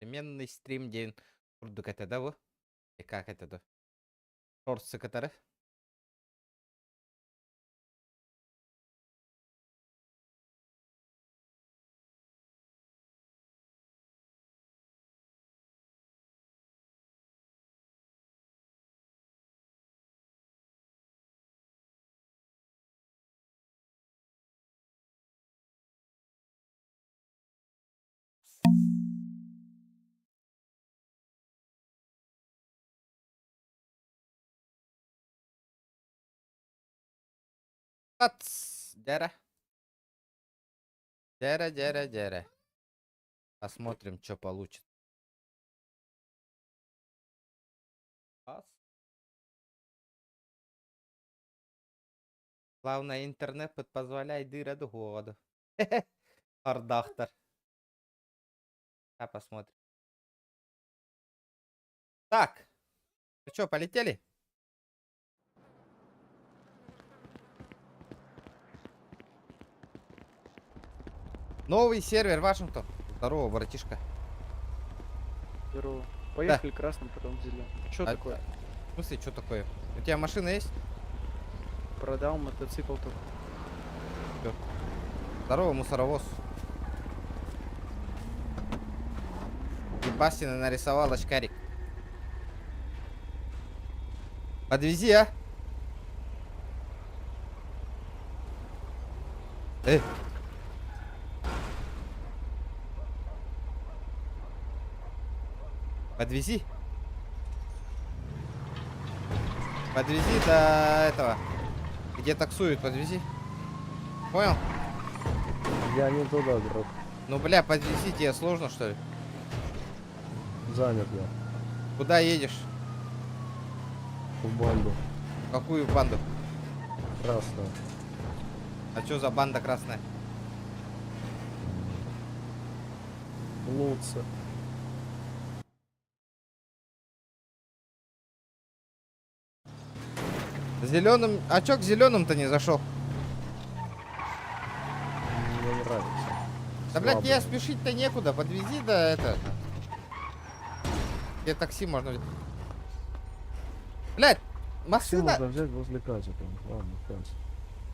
Современный стрим день курдук этеді bu. Как этеді? Шорсы катары. Дяра. Дяра. Посмотрим, что получится. Главное, интернет позволяет дыра до года. Ардахтар. А посмотрим. Так. Ну что, полетели? Новый сервер, Вашингтон. Здорово, братишка. Здорово. Поехали красным, потом зеленым. Что такое? В смысле, что такое? У тебя машина есть? Продал мотоцикл только. Всё. Здорово, мусоровоз. Ебасина нарисовал очкарик. Подвези, а? Подвези. Подвези до этого. Где таксуют, подвези. Понял? Я не туда, друг. Ну, бля, подвези, тебе сложно, что ли? Занят я. Куда едешь? В банду. Какую банду? Красную. А что за банда красная? Луца. Зеленым. А чё к зеленым-то не зашел? Мне нравится. Да, блядь, Слабый. тебе спешить-то некуда. Подвези до это. Где такси можно взять? Блядь, Все машина. можно взять возле Казика. Ладно, Каз.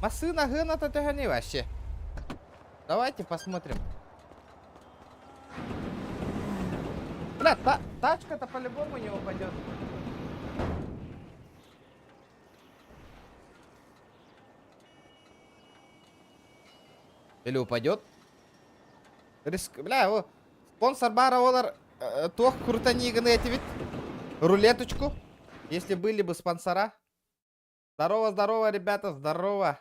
Машина гына-то тягани вообще. Давайте посмотрим. Бля, тачка-то по-любому не упадет. Или упадет? Бля, о, спонсор бара олар тох крутаниганы эти ведь рулеточку. Если были бы спонсора. Здорово, ребята, здорово.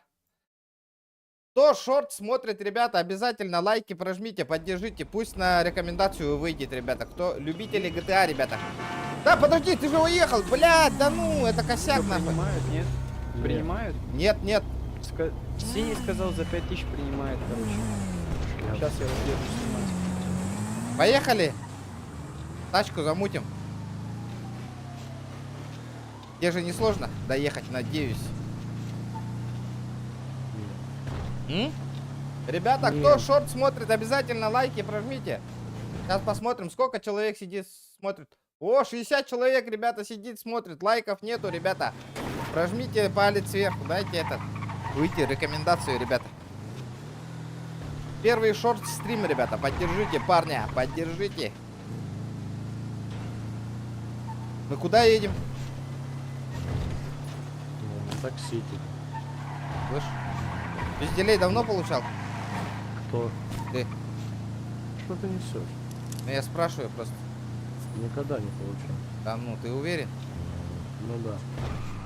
Кто шорт смотрит, ребята, обязательно лайки прожмите, поддержите. Пусть на рекомендацию выйдет, ребята. Кто любители GTA, ребята. Да, подожди, ты же уехал, блядь, да ну, это косяк нахуй. Принимают, нет? Нет. Принимают? Нет. Синий сказал, за 5000 принимает, короче. Сейчас я вот еду снимать. Поехали. Тачку замутим. Тебе же не сложно доехать, надеюсь. Ребята, кто Нет. шорт смотрит, обязательно лайки прожмите. Сейчас посмотрим, сколько человек сидит, смотрит. О, 60 человек, ребята, сидит, смотрит. Лайков нету, ребята. Прожмите палец сверху, дайте этот. Выйти рекомендацию, ребята. Первый шорт-стрим, ребята. Поддержите парня, поддержите. Мы куда едем? Такси. Слышь? Пизделей давно получал? Кто? Ты. Что ты несешь? Ну я спрашиваю просто. Никогда не получал. Да ну, ты уверен? Ну да.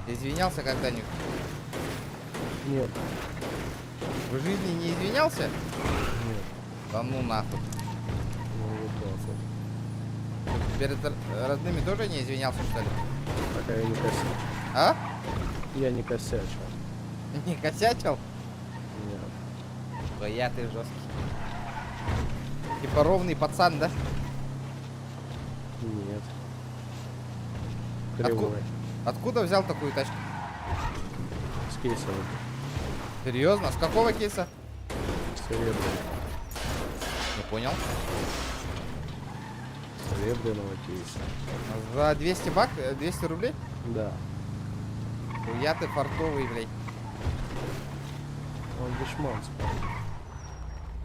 Ты извинялся когда-нибудь? Нет. В жизни не извинялся? Нет. Да ну нахуй. Ну вот так вот. Перед родными тоже не извинялся, что ли? Пока я не косячил. А? Я не косячил. Не косячил? Нет. Да я ты жесткий. Типа ровный пацан, да? Нет. Кривой. Откуда взял такую тачку? С кейсовым. Серьезно? С какого кейса? Серебряный. Не понял. серебряного кейса. За 200 бак, 200 рублей? Да. Я ты фартовый, блядь. Он дешманс.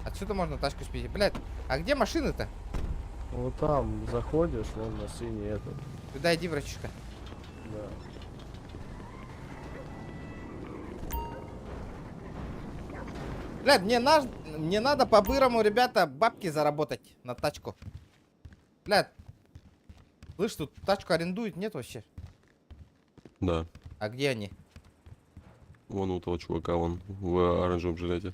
Отсюда можно тачку спить. Блядь, а где машины-то? Вот там заходишь, вон на синий этот. Туда иди, братишка. Да. Блядь, мне надо по-бырому, ребята, бабки заработать на тачку. Блядь. Слышь, тут тачку арендуют, нет вообще? Да. А где они? Вон у того чувака, вон в оранжевом жилете.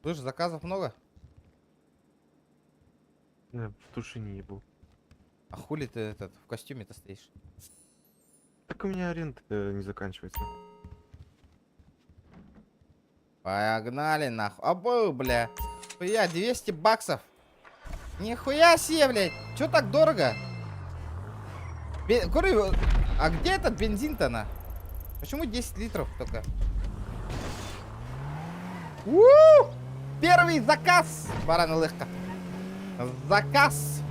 Слышь, заказов много? В тушине не был. А хули ты этот в костюме-то стоишь? Так у меня аренда не заканчивается. Погнали нахуй. Обу, бля. Хуя, 200 баксов. Нихуя себе, блядь. Чё так дорого? Куры, а где этот бензин-то на? Почему 10 литров только? У-у-у! Первый заказ! Баран легко. Заказ!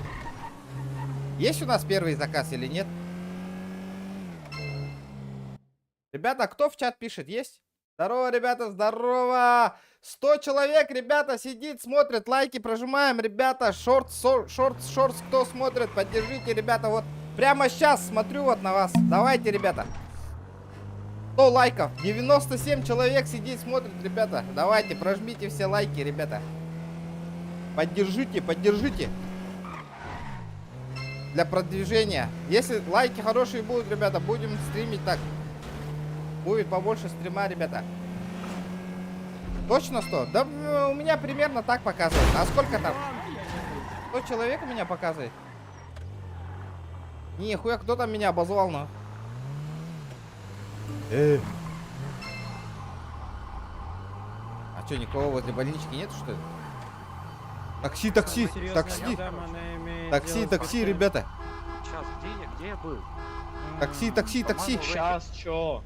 Есть у нас первый заказ или нет? Ребята, кто в чат пишет? Есть? Здорово, ребята, здорово! 100 человек, ребята, сидит, смотрит, лайки прожимаем, ребята, шортс, кто смотрит, поддержите, ребята, вот прямо сейчас смотрю вот на вас, давайте, ребята. 100 лайков, 97 человек сидит, смотрит, ребята, давайте, прожмите все лайки, ребята. Поддержите, поддержите. Для продвижения. Если лайки хорошие будут, ребята, будем стримить так. Будет побольше стрима, ребята. Точно 100? Да у меня примерно так показывает. А сколько там? 100 человек у меня показывает? Нихуя, кто там меня обозвал, ну? А что, никого возле больнички нет, что ли? Такси, такси, такси. Такси, ребята. Сейчас, где я был? Такси, такси, такси. Сейчас чё?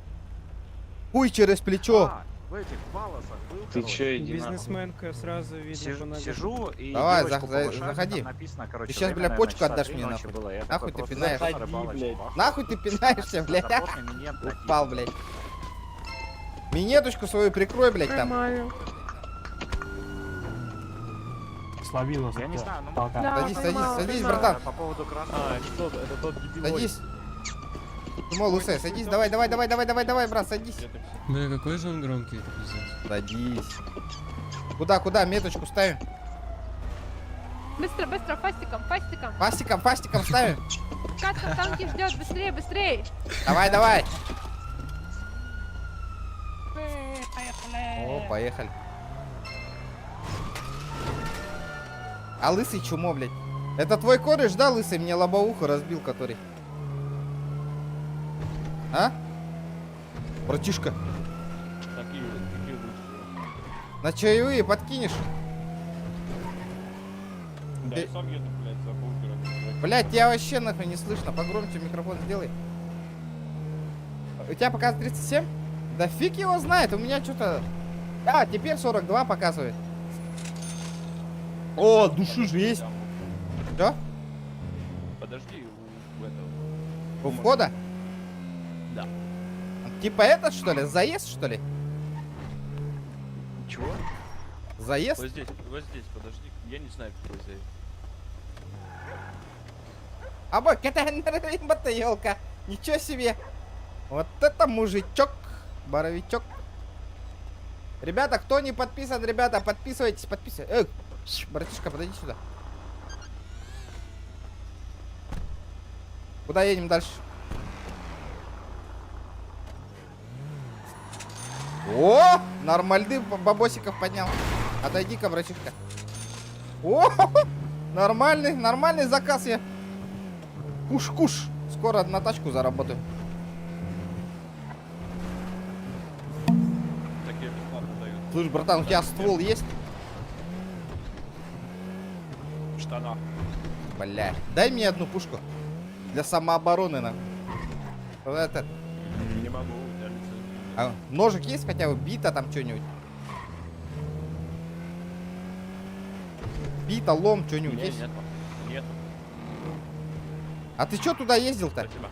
Хуй через плечо. В этих палосах был, Ты короче. чё, иди нахуй. Бизнесменка сразу видно по ногам. Сижу и Давай, девочку повышаю, заходи. там написано, короче, Ты щас, время, бля, наверное, почку часа отдашь 3 мне, ночи нахуй. было. Я Нахуй такой ты просто пинаешь? зашел на Заходи, рыбалочку, блядь. бах. Нахуй ты пинаешься, блядь. Заборный минет написан. Упал, блядь. Минеточку свою прикрой, блядь, там. Словила. Я не знаю, ну... Садись, садись, садись, братан. По поводу красного... А, это тот дебилой. Садись. Тимон, лысая, садись. Давай, давай, давай, давай, давай, давай, брат, садись. Бля, какой же он громкий, это пиздец. Садись. Куда, меточку ставим? Быстро, быстро, фастиком, фастиком. Фастиком ставим. Катка танки ждет, быстрее, быстрее. Давай, давай. Поехали. О, поехали. А лысый чумо, блядь. Это твой кореш, да, лысый? Мне лобоухо разбил, который. А? Братишка. Такие лучшие. На чаевые подкинешь? Да, я сам еду, блядь, за полтора. Блядь, тебя вообще нахуй не слышно. Погромче микрофон сделай. У тебя показывает 37? Да фиг его знает, у меня что-то... А, теперь 42 показывает. О, души же есть. Что? Подожди, у этого. У входа? Да. Типа этот, что ли? Заезд, что ли? Чего? Заезд? Вот здесь, подожди. Я не знаю, какой здесь. А вот это елка. Ничего себе. Вот это мужичок. Боровичок. Ребята, кто не подписан, ребята, подписывайтесь, подписывайтесь. Братишка, подойди сюда. Куда едем дальше? О, нормальный бабосиков поднял. Отойди-ка, братишка. О, нормальный заказ я. Куш-куш. Скоро на тачку заработаю. Такие бесплатно дают. Слышь, братан, у тебя ствол есть? В штанах. Бля, дай мне одну пушку. Для самообороны, на. Вот это. Не могу, у тебя лицензия. А, ножик есть хотя бы? Бита там что-нибудь? Бита, лом, что-нибудь Не, есть? нет. Нет. А ты чё туда ездил-то? Спасибо.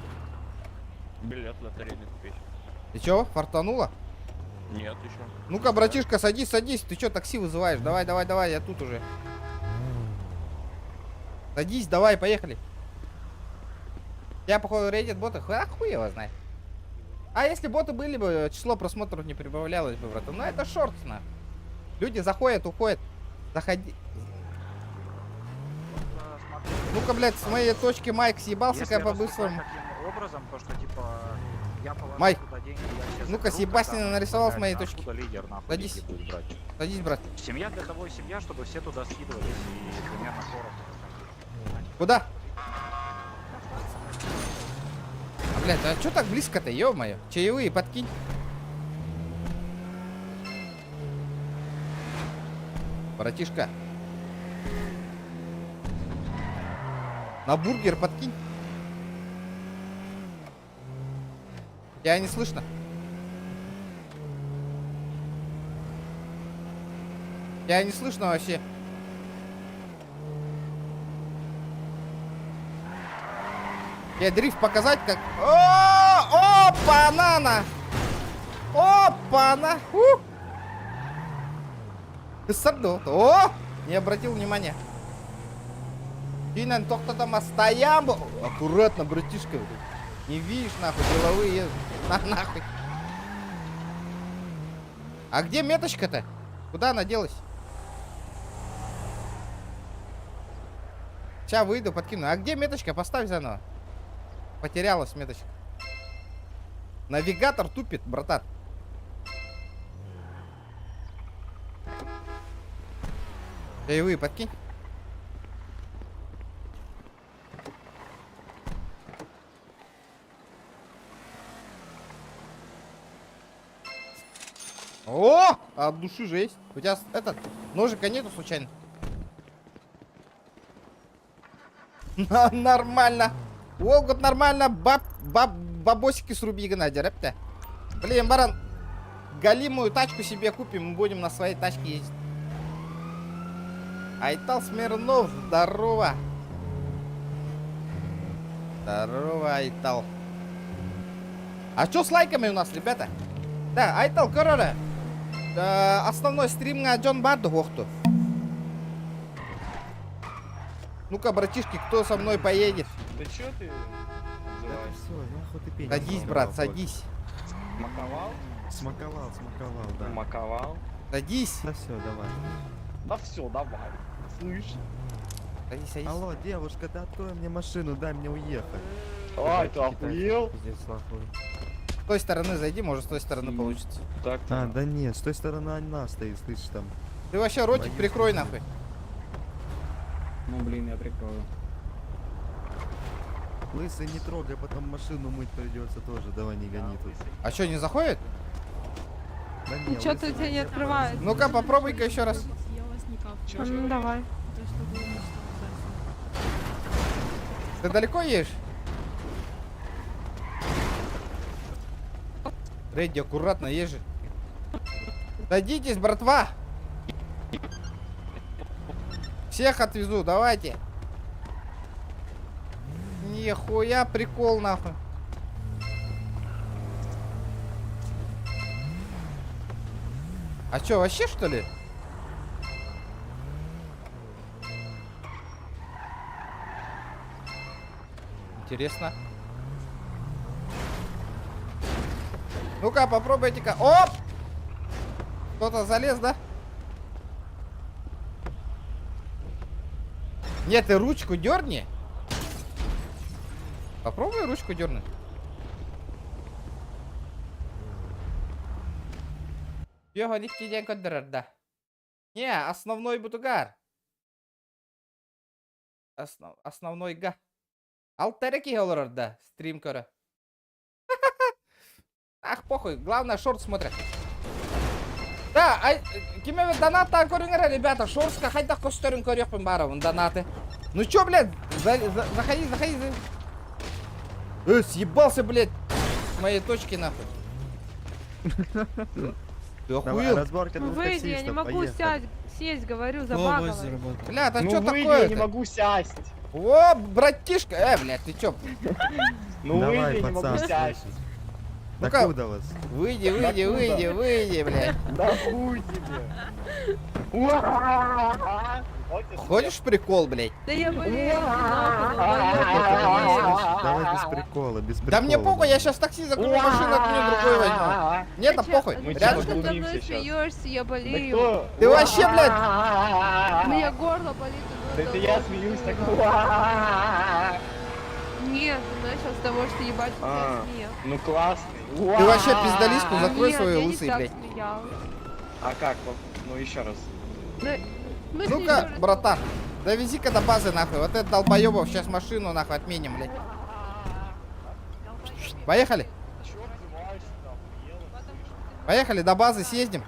Билет лотерейный купить. Ты чё, фартануло? Нет, еще. Ну-ка, братишка, садись, садись. Ты чё такси вызываешь? Давай, давай, давай, я тут уже. Садись, давай, поехали. Я, походу, рейдит боты. Хуй его знает. А если боты были бы, число просмотров не прибавлялось бы, братан. Ну, это шорт, на. Люди заходят, уходят. Заходи. Ну-ка, блядь, с моей точки Майк съебался, Если как по-быстрому. таким образом, то что типа я положу Майк, туда деньги, я все ну-ка, заберу, съебасненно тогда, нарисовал с блядь, моей а точки. откуда лидер, нахуй, Садись. деньги будет брать? Садись, брат. Семья для того и семья, чтобы все туда скидывались и примерно город. Куда? А, блядь, а чё так близко-то, ё-моё? Чаевые подкинь. Братишка. На бургер подкинь. Тебя не слышно. Тебя не слышно вообще. Я дрифт показать как... О, опа-нана! Опа-на! Ты сордал. О! Не обратил внимания. Кинан, только там стоям. Аккуратно, братишка. Не видишь, нахуй, деловые. Нахуй. А где меточка-то? Куда она делась? Сейчас выйду, подкину. А где меточка? Поставь заново. Потерялась меточка. Навигатор тупит, братан. Чаевые подкинь. О! От души жесть. У тебя этот ножика нету случайно? Нормально. Волгот нормально. Бабосики сруби, Геннадий, рэп-то. Блин, баран. Галимую тачку себе купим. Мы будем на своей тачке ездить. Айтал Смирнов, здорово. Здорово, Айтал. А что с лайками у нас, ребята? Да, Айтал, короче. Основной стрим на Джон Барду Хохту. Ну-ка, братишки, кто со мной поедет? Да чё ты называешь? Все, нахуй ты пень. Садись, брат, садись. Смаковал? Смаковал, да. Маковал. Садись. Да все, давай. Да все, давай. Слышь. Садись, садись. Алло, девушка, ты открой мне машину, дай мне уехать. Ай, ты охуел? Пиздец, нахуй. С той стороны зайди, может, с той стороны получится. Так, А, да нет, с той стороны она стоит, слышишь там. Ты вообще ротик Боюсь, прикрой, что- нахуй. Ну блин, я прикрою. Лысый, не трогай, потом машину мыть придется тоже, давай не гони тут. А что, не заходит? Да не, Что-то у лысый, тебя не я открывается. Ну-ка, попробуй-ка еще раз. Ну давай. Ты далеко едешь? Редди, аккуратно езжи. Садитесь, братва. Всех отвезу, давайте. Нихуя, прикол, нахуй. А чё, вообще, что ли? Интересно. Ну-ка, попробуйте-ка. Оп! Кто-то залез, да? Нет, ты ручку дерни. Попробуй ручку дернуть. Його нихти день коддерер, да. Не, основной бутугар. Основной га. Алтереки олорор, да. Стрим кора. Ах, похуй. Главное, шорт смотрят. Да, кеме донаттан көріңер, ребята. Шортска хайда костерін көрекпін баровын, донаты. Ну чё, блядь? Заходи, заходи. Съебался, блядь. С моей точки, нахуй. Ты Давай, охуел? разборка Ну двух выйди, я не таксистов, могу поехали. сесть, говорю, О, забаговать. заработал. Бля, да ну что выйди, такое? я не могу сесть. О, братишка! Блядь, ты чё? Ну Давай, выйди, не могу пацан, сядь. слышишь? Ну-ка. Докуда вас? Выйди, выйди, выйди, выйди, блядь. Да хуй тебе. Уа! Вот это Хочешь прикол, блядь? Да я болею, Давай без прикола, без прикола. Да мне похуй, я сейчас такси закрою машину, отменю другой возьму. Мне это похуй. Мы Рядом. типа Ты со мной глумимся щас. смеешься, я Да болею. кто? Ты вообще, блядь, У меня горло болит. Да это я смеюсь так. Уа! Нет, ты начал с того, что ебать у А. тебя смех. Ну классный. ты вообще пиздолиску закрой Нет, свою я лысый, не так блядь. смеялась. А как? Ну еще раз. Мы с ней Ну-ка, тоже- братан, довези-ка до базы, нахуй. Вот этот долбоебов сейчас машину, нахуй, отменим, блядь. Поехали. Поехали, до базы съездим.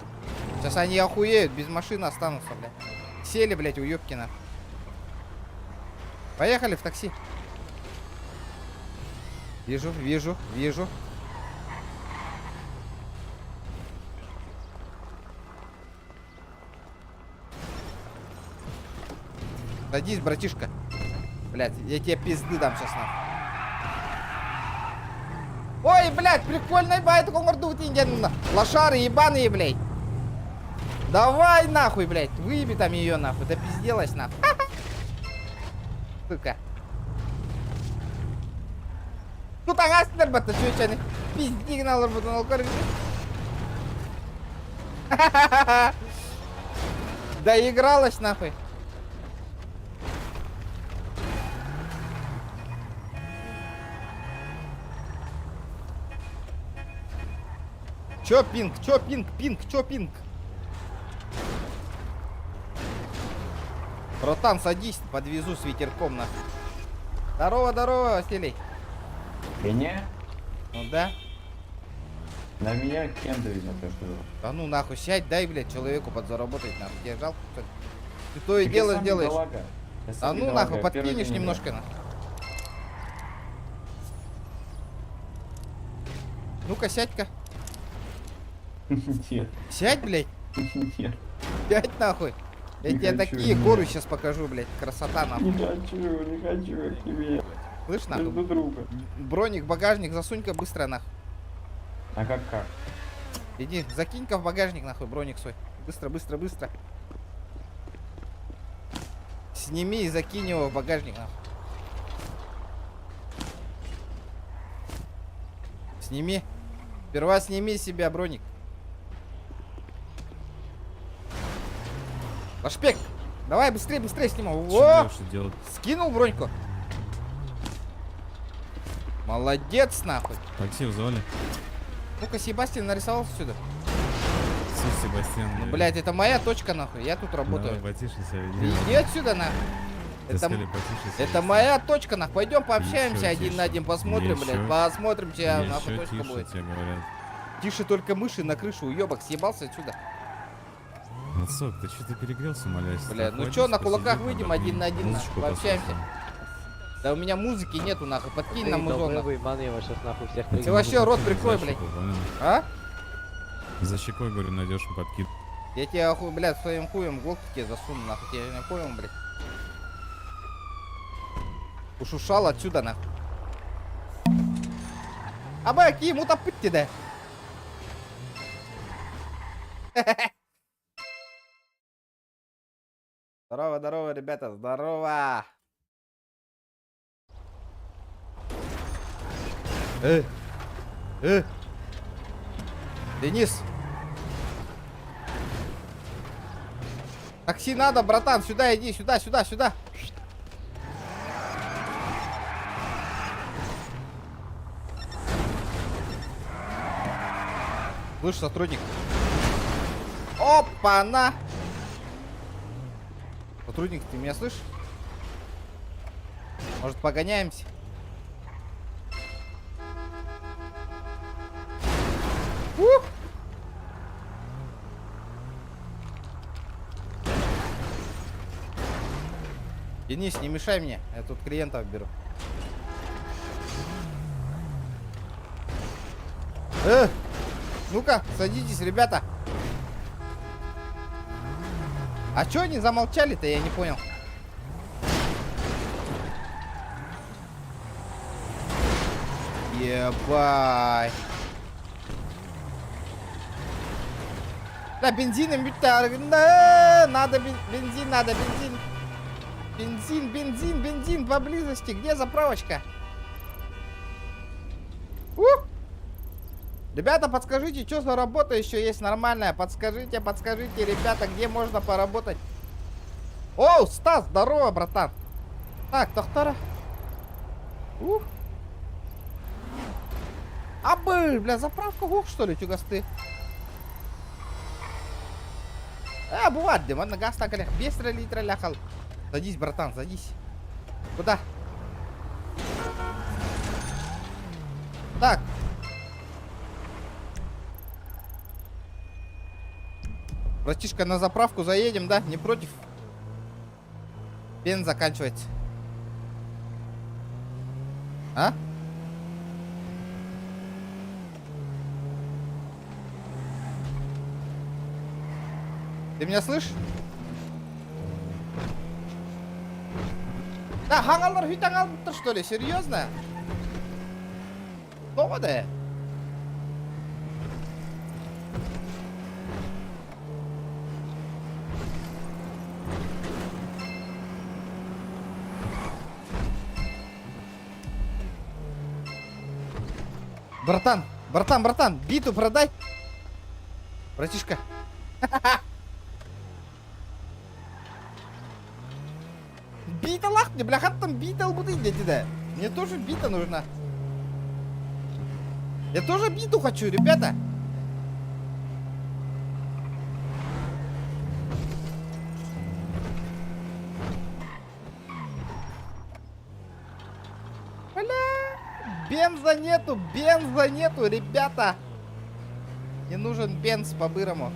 Сейчас они охуеют, без машины останутся, блядь. Сели, блядь, уёбки, нахуй. Поехали в такси. Вижу, вижу, вижу. Садись, братишка. Блядь, я тебе пизды дам сейчас нахуй. Ой, блядь, прикольный байт, комарду тинген. Лошары ебаные, блядь. Давай нахуй, блядь. Выеби там ее нахуй. Да пизделась нахуй. Сука. Тут агастер бата, чё, пиздик налар бутан алкар. Доигралась нахуй. Чё пинг, чё пинг, пинг, чё пинг? Братан, садись, подвезу с ветерком нахуй. Здорово, здорово, Василий. Меня? Ну да. На меня кем довезет, я что? Да ну нахуй, сядь, дай, блядь, человеку подзаработать нахуй. Тебе жалко, что ли? Ты то и дело сделаешь. А ну нахуй, подкинешь немножко нахуй. Ну-ка, сядь-ка. Нет, Сядь, блядь. нет, Сядь нахуй. Я Не тебе хочу, такие нет. горы сейчас покажу, блядь. Красота нахуй. не хочу я к тебе. Слышь, Между нахуй. друга. Броник, багажник, засунь-ка быстро нахуй. А как? Иди, закинь-ка в багажник нахуй броник свой. Быстро, быстро, быстро. Сними и закинь его в багажник нахуй. Сними. Сперва сними с себя броник. Лашпек, давай быстрее, быстрее снимай. Во! Скинул броньку. Молодец, нахуй. Такси вызвали. Ну-ка, Себастьян нарисовался сюда. Себастьян. Ну, блядь, это моя точка, нахуй. Я тут работаю. потише себя Иди отсюда, нахуй. Это моя точка, нахуй. Пойдем пообщаемся Еще один на один, посмотрим, Еще. блядь. Посмотрим, чья нахуй точка тише будет. тебе говорят. Тише только мыши на крышу, уебок, съебался отсюда. Отцок, ты что-то перегрелся, молясь? Бля, ну чё, на кулаках выйдем один на один, нахуй, пообщаемся. Да у меня музыки нету, нахуй, подкинь нам музон, нахуй. его сейчас нахуй всех Ты вообще рот прикрой, блядь. А? За щекой, говорю, найдешь подкид. Я тебе, охуй, блядь, своим хуем в глотку тебе засуну, нахуй, тебе не понял, блядь. Уж ушел отсюда, нахуй. Абаки, ему топыти, да. Здорово, здорово, ребята, здорово. Денис. Такси надо, братан, сюда иди, сюда, сюда, сюда. Слышь, сотрудник. Опа-на! Сотрудник, ты меня слышишь? Может, погоняемся? Ух! Денис, не мешай мне, я тут клиентов беру. Ну-ка, садитесь, ребята. А чё они замолчали-то, я не понял. Ебать. Да, бензином да, надо бензин, надо бензин. Бензин поблизости. Где заправочка? Ребята, подскажите, что за работа еще есть нормальная? Подскажите, ребята, где можно поработать? О, Стас, здорово, братан. Так, Тохтара. Бля, заправка гух, что ли, чугасты? Бывает, да, на газ так, без литра ляхал. Садись, братан, садись. Куда? Так. Братишка, на заправку заедем, да? Не против? Бензин заканчивается. А? Ты меня слышишь? Да, хангалар хитангал, что ли? Серьезно? Ну да. Братан, биту продай. Братишка. Бита лахни, бля, там бита албуды дети. Мне тоже бита нужна. Я тоже биту хочу, ребята. Бенза нету, ребята. Не нужен бенз по-бырому.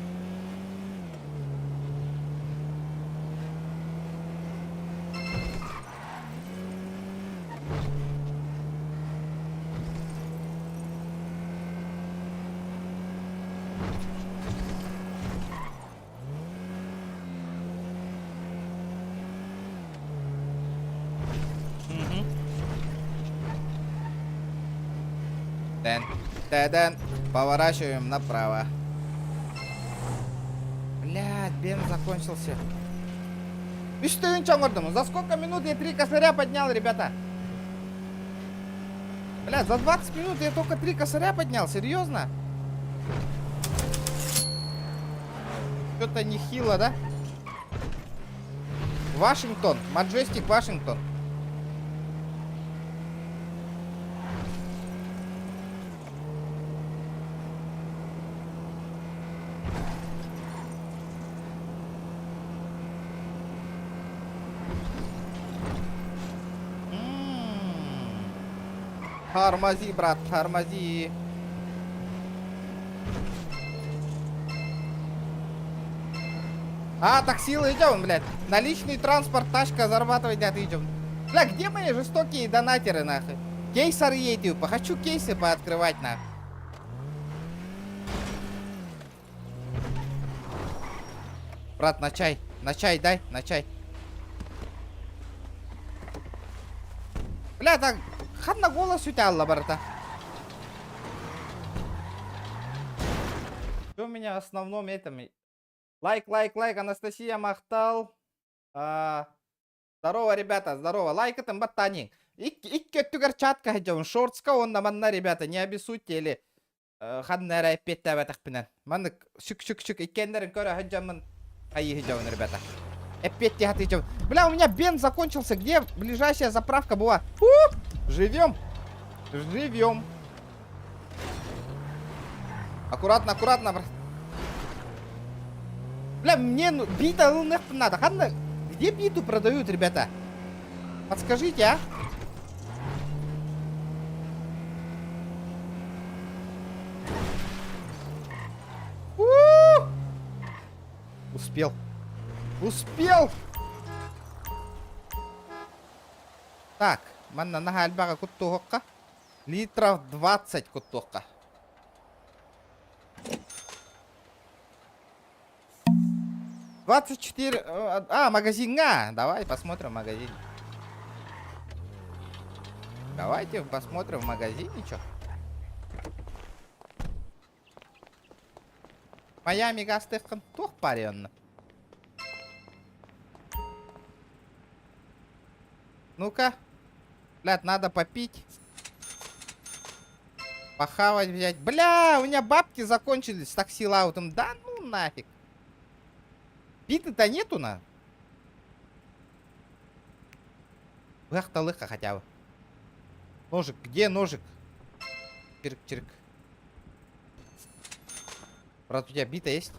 Дэн, поворачиваем направо. Блядь, бенз закончился. И что я ничего. За сколько минут я 3 косаря поднял, ребята? Блядь, за 20 минут я только 3 косаря поднял, серьезно? Что-то нехило, да? Вашингтон, Маджестик, Вашингтон. Тормози, брат, тормози. Таксилы идем, блядь. Наличный транспорт, тачка зарабатывать, идем. Бля, где мои жестокие донатеры, нахуй? Кейсер едет, хочу кейсы пооткрывать, нахуй. Брат, на чай дай, на чай. Бля, так, хадна голос у тебя, брата. Что у меня в основном этом? Лайк, Анастасия Махтал. Здорово, ребята, здорово. Лайк это баттани. Иккеттугар чатка хеджон. Шортска он на манна, ребята, не обессудьте или хадна райпетта в этих пинен. Манна шик. Иккендерин кора хеджаман. Ай хеджон, ребята. Эпетти хатыджон. Бля, у меня бенз закончился. Где ближайшая заправка была? Живем. Аккуратно, брат. Бля, мне бита надо. Хадна, где биту продают, ребята? Подскажите, а? Успел. Так, манна нахальбага куттухокка. Литров 20 куттухка. Магазин. Давай посмотрим магазин. Давайте посмотрим в магазине, чё. Майами гастыхын тух паренна. Ну-ка. Блядь, надо попить. Похавать взять. Бля, у меня бабки закончились с такси-лаутом. Да ну нафиг. Биты-то нету на. Лыха хотя бы. Ножик, где ножик? Чирк-чирк. Брат, у тебя бита есть?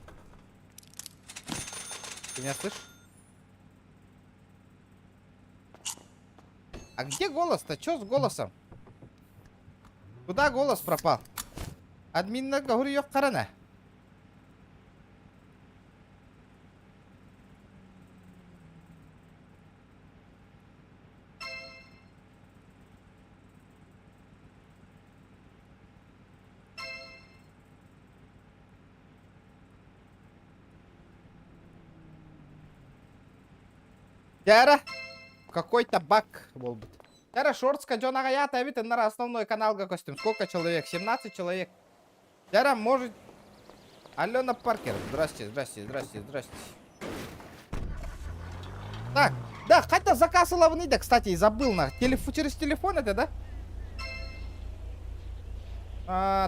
Ты меня слышишь? А где голос-то? Чё с голосом? Куда голос пропал? Админна говорю, ёк карана. Яра, какой-то баг был бы. Яра, шортска Джона Гаята, а ведь на основной канал костюм. Сколько человек? 17 человек. Яра, может... Алена Паркер. Здрасте. Так, да, хотя заказ лавны, да, кстати, забыл на. Через телефон это, да?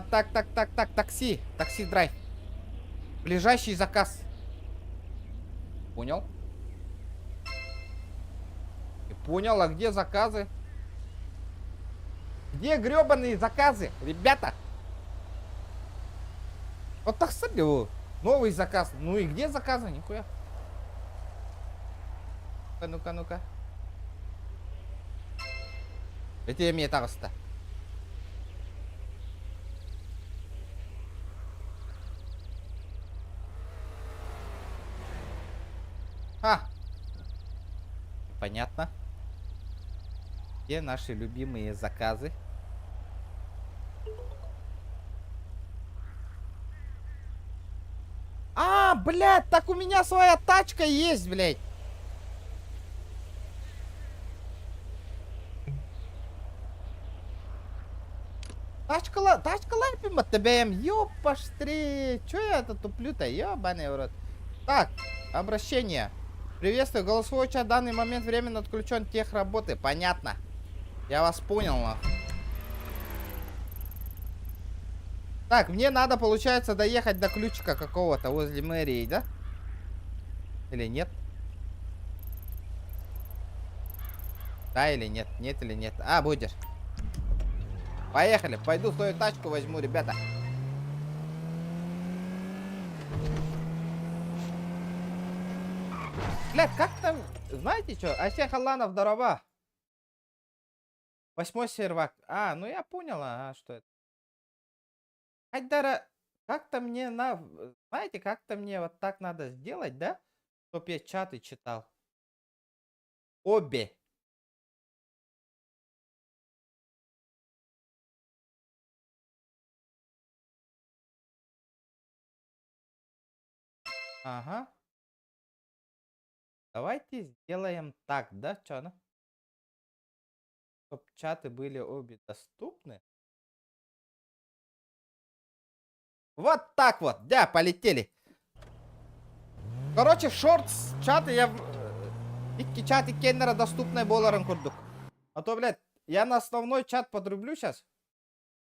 Так, такси драйв. Ближайший заказ. Понял? Понял, а где заказы? Где гребаные заказы, ребята? Вот так смотрю, новый заказ. Ну и где заказы? Нихуя. Ну-ка. Это я мне так-то. Понятно. Где наши любимые заказы? Блядь, так у меня своя тачка есть, блядь. Тачка лапим от тебя, ёпаштри. Чё я это туплю-то, ёбаный в рот. Так, обращение. Приветствую, голосовой чат в данный момент временно отключен техработы. Понятно. Я вас понял, нахуй. Так, мне надо, получается, доехать до ключика какого-то возле мэрии, да? Или нет? Да или нет? Нет или нет? А, будешь. Поехали. Пойду свою тачку возьму, ребята. Блядь, как там... Знаете что? Ася Халанов, здорово. 8 сервак. Ну я поняла, что это. Хайдара, как-то мне на... Знаете, как-то мне вот так надо сделать, да? Чтоб я чаты читал. Обе. Ага. Давайте сделаем так, да, чё, чтоб чаты были обе доступны. Вот так вот, да, полетели. Короче, шортс чаты я... Икки чаты кеннера доступны боларын курдук. А то, блядь, я на основной чат подрублю сейчас.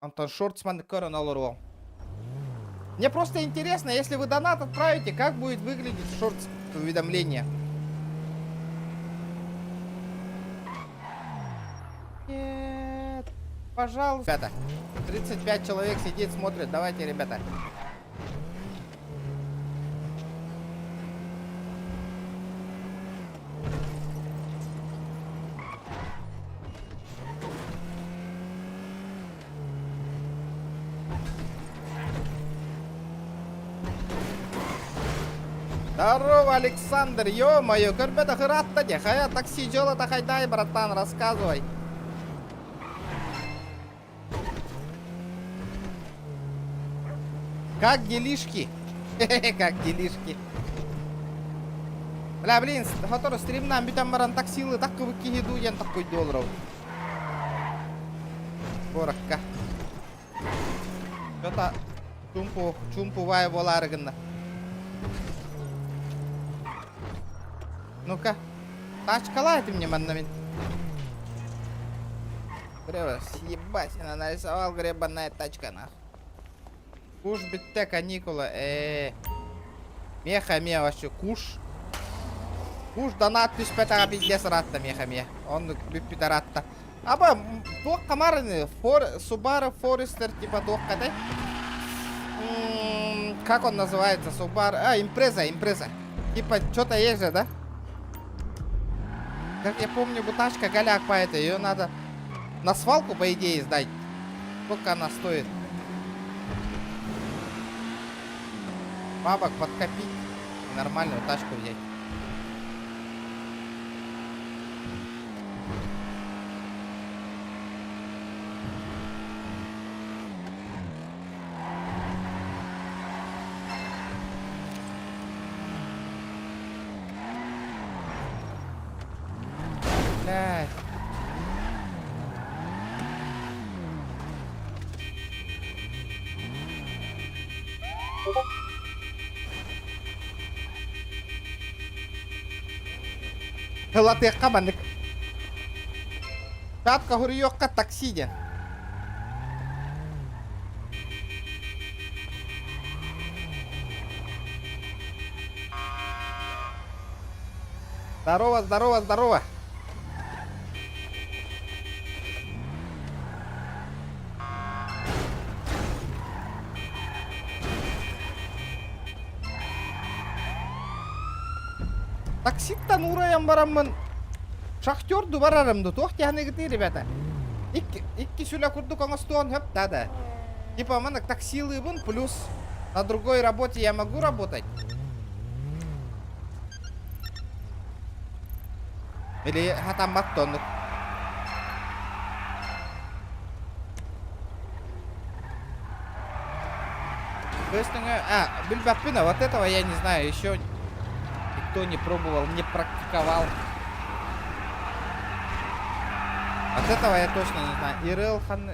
Антон шортсман корон алуру. Мне просто интересно, если вы донат отправите, как будет выглядеть шортс уведомление. Нет, пожалуйста. Ребята, 35 человек сидит, смотрит. Давайте, ребята. Здорово, Александр, ё-моё, ребята, храт-то де, хая такси джола-то хайдай, братан, рассказывай. Как делишки? Как делишки? Бля, блин, который стримнам битам баран таксилы, так выкиду ян такой долларов. Коротко. Что-то чумпу вай воларгана. Ну-ка. Тачка лает мне маннамин. Греба, съебать, она нарисовал гребаная тачка, нахуй. Куш битте каникула, Меха мия вообще, куш. Куш донат түспетага пиздес ратта, меха мия. Он бүппита ратта. Аба, тук камарыны, Subaru Forester, типа тук-ка, да? Как он называется? Subaru... импреза. Типа, что-то есть же, да? Как я помню, бутачка голяк по этой, ее надо на свалку, по идее, сдать. Сколько она стоит? Бабок подкопить. Нормальную тачку взять. Блядь. Латекка бандык. Пятка гурьёкка таксиде. Здорово, здорово, здорово. Такситтан ураян барамын. Шахтерду барарымды. Тоқтяны гыты, ребята. Икки сүлі курдук оңыстуан хөп, да. Типа, манак таксилыбын, плюс на другой работе я могу работать. Или хатамат тоннук. Бильбапына, вот этого я не знаю, еще никто не пробовал, не практиковал. От этого я точно не знаю. Ирел Хан...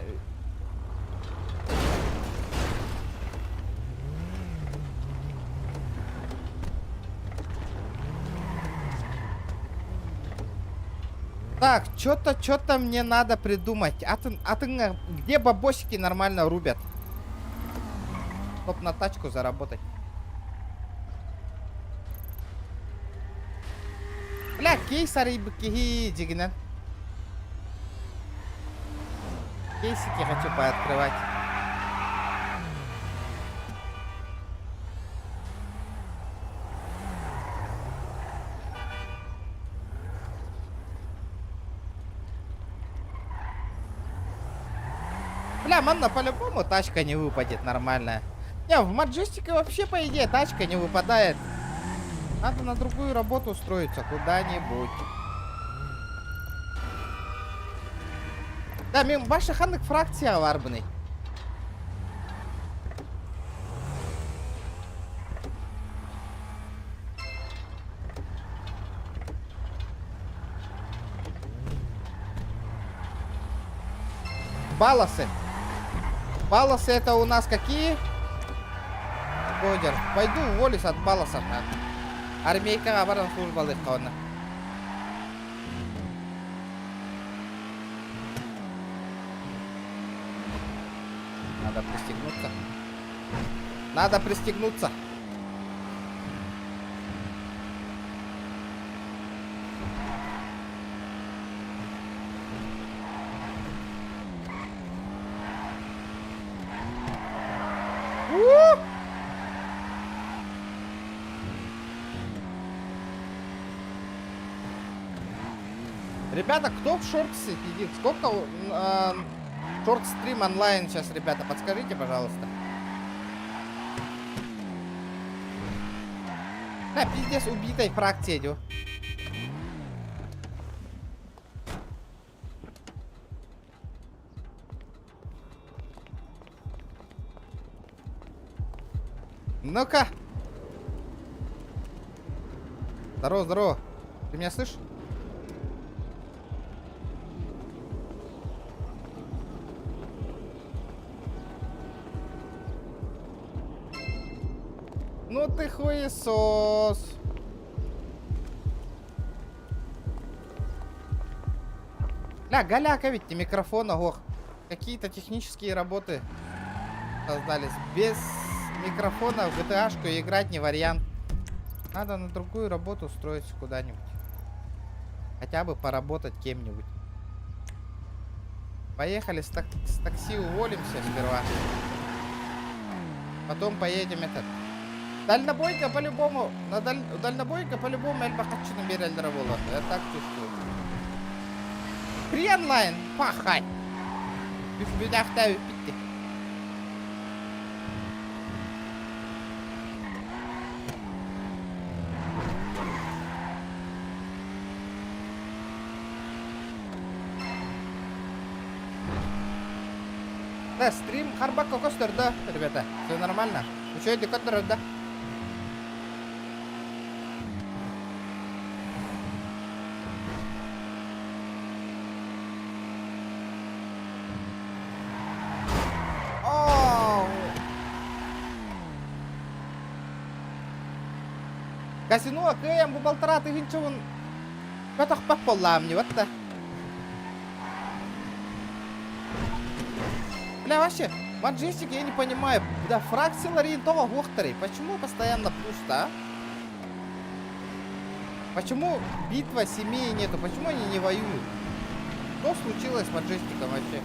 Так, что-то мне надо придумать. А ты где бабосики нормально рубят? Чтоб на тачку заработать. Бля, кейсары быкихи дигнен. Кейсики хочу пооткрывать. Бля, манна, по-любому тачка не выпадет нормальная. Не, в Маджестике вообще, по идее, тачка не выпадает. Надо на другую работу устроиться куда-нибудь. Да, мен башы хандык фракция бар бұны. Баласы. Баласы это у нас какие? Годер. Пойду уволюсь от баласов. Армейка баран службалы қауына. Надо пристегнуться. Надо пристегнуться. Ребята, кто в шортсе сидит? Сколько шорт-стрим онлайн сейчас, ребята? Подскажите, пожалуйста. Да, пиздец, убитой фракции идет. Ну-ка. Здорово, здорово. Ты меня слышишь? Ну ты хуесос. Бля, голяка ведь микрофона, ох. Какие-то технические работы создались. Без микрофона в GTA-шку играть не вариант. Надо на другую работу устроиться куда-нибудь. Хотя бы поработать кем-нибудь. Поехали с такси уволимся сперва. Потом поедем этот. Дальнобойка по-любому. Дальнобойка по-любому Эльбахатчину Берельдеровола. Я так чувствую. При онлайн. Пахай. Бедахтаю питти. Да, стрим Харбак Кокостер, да, ребята. Все нормально. Ну что, декодер, да? Казино, окей, бубалтара, ты винчун. Петах паполам, не вот это. Бля, вообще, Маджестик я не понимаю. Да, фракция Ларинтова Гохтарей. Почему постоянно пусто, а? Почему битва семей нету? Почему они не воюют? Что случилось с Маджестиком вообще?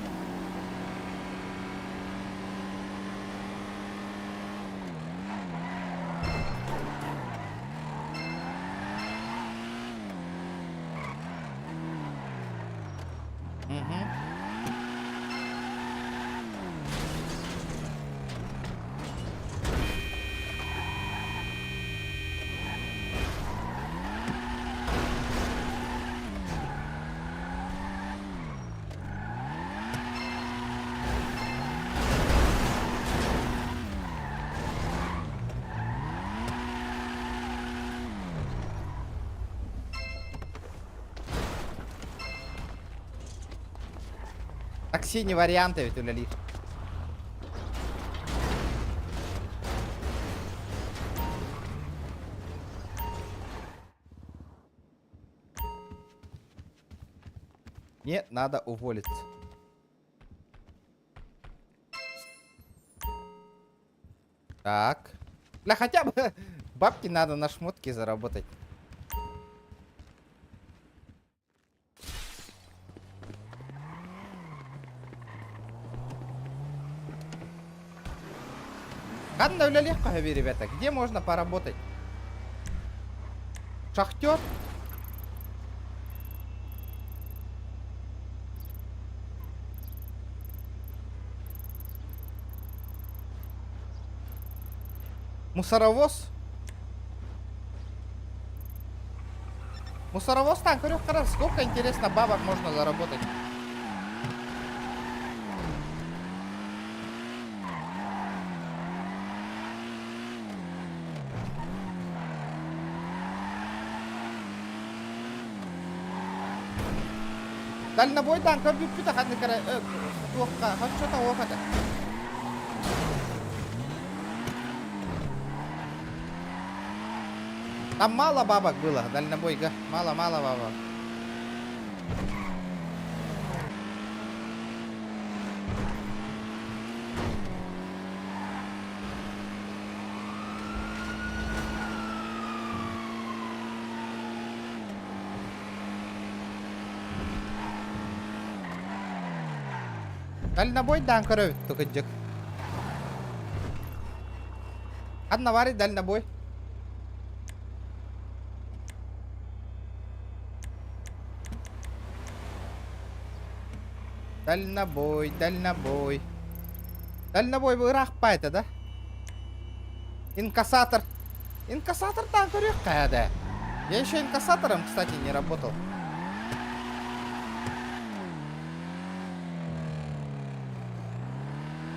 Такси не варианты ведь у Лали. Мне надо уволиться. Так. Бля, хотя бы бабки надо на шмотки заработать. Ладно, легко, ребята. Где можно поработать? Шахтер? Мусоровоз? Мусоровоз там, говорю, сколько интересно бабок можно заработать? Дальнобой там, как бы пита хатный кара, что-то лохата. Там мало бабок было, дальнобойка. Мало бабок. Дальнобой дан коров только джек. Одна варит дальнобой. Дальнобой. Дальнобой вы рахпайта, да? Инкассатор. Инкассатор там коров да. Я еще инкассатором, кстати, не работал.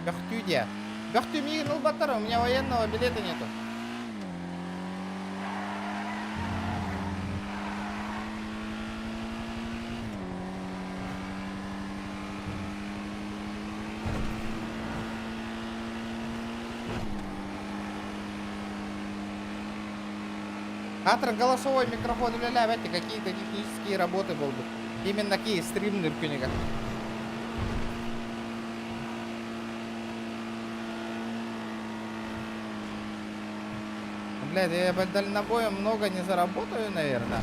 Бахтюдя. Бахтю мигнул батара, у меня военного билета нету. Атра голосовой микрофон, бля, видите, какие-то технические работы был бы. Именно такие стримные книга. Блядь, я по дальнобою много не заработаю, наверное.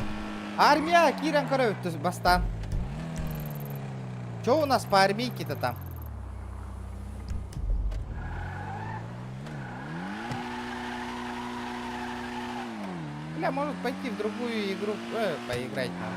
Армия, Киран Коров, то есть Бастан. Чё у нас по армейке-то там? Бля, может пойти в другую игру, поиграть нам.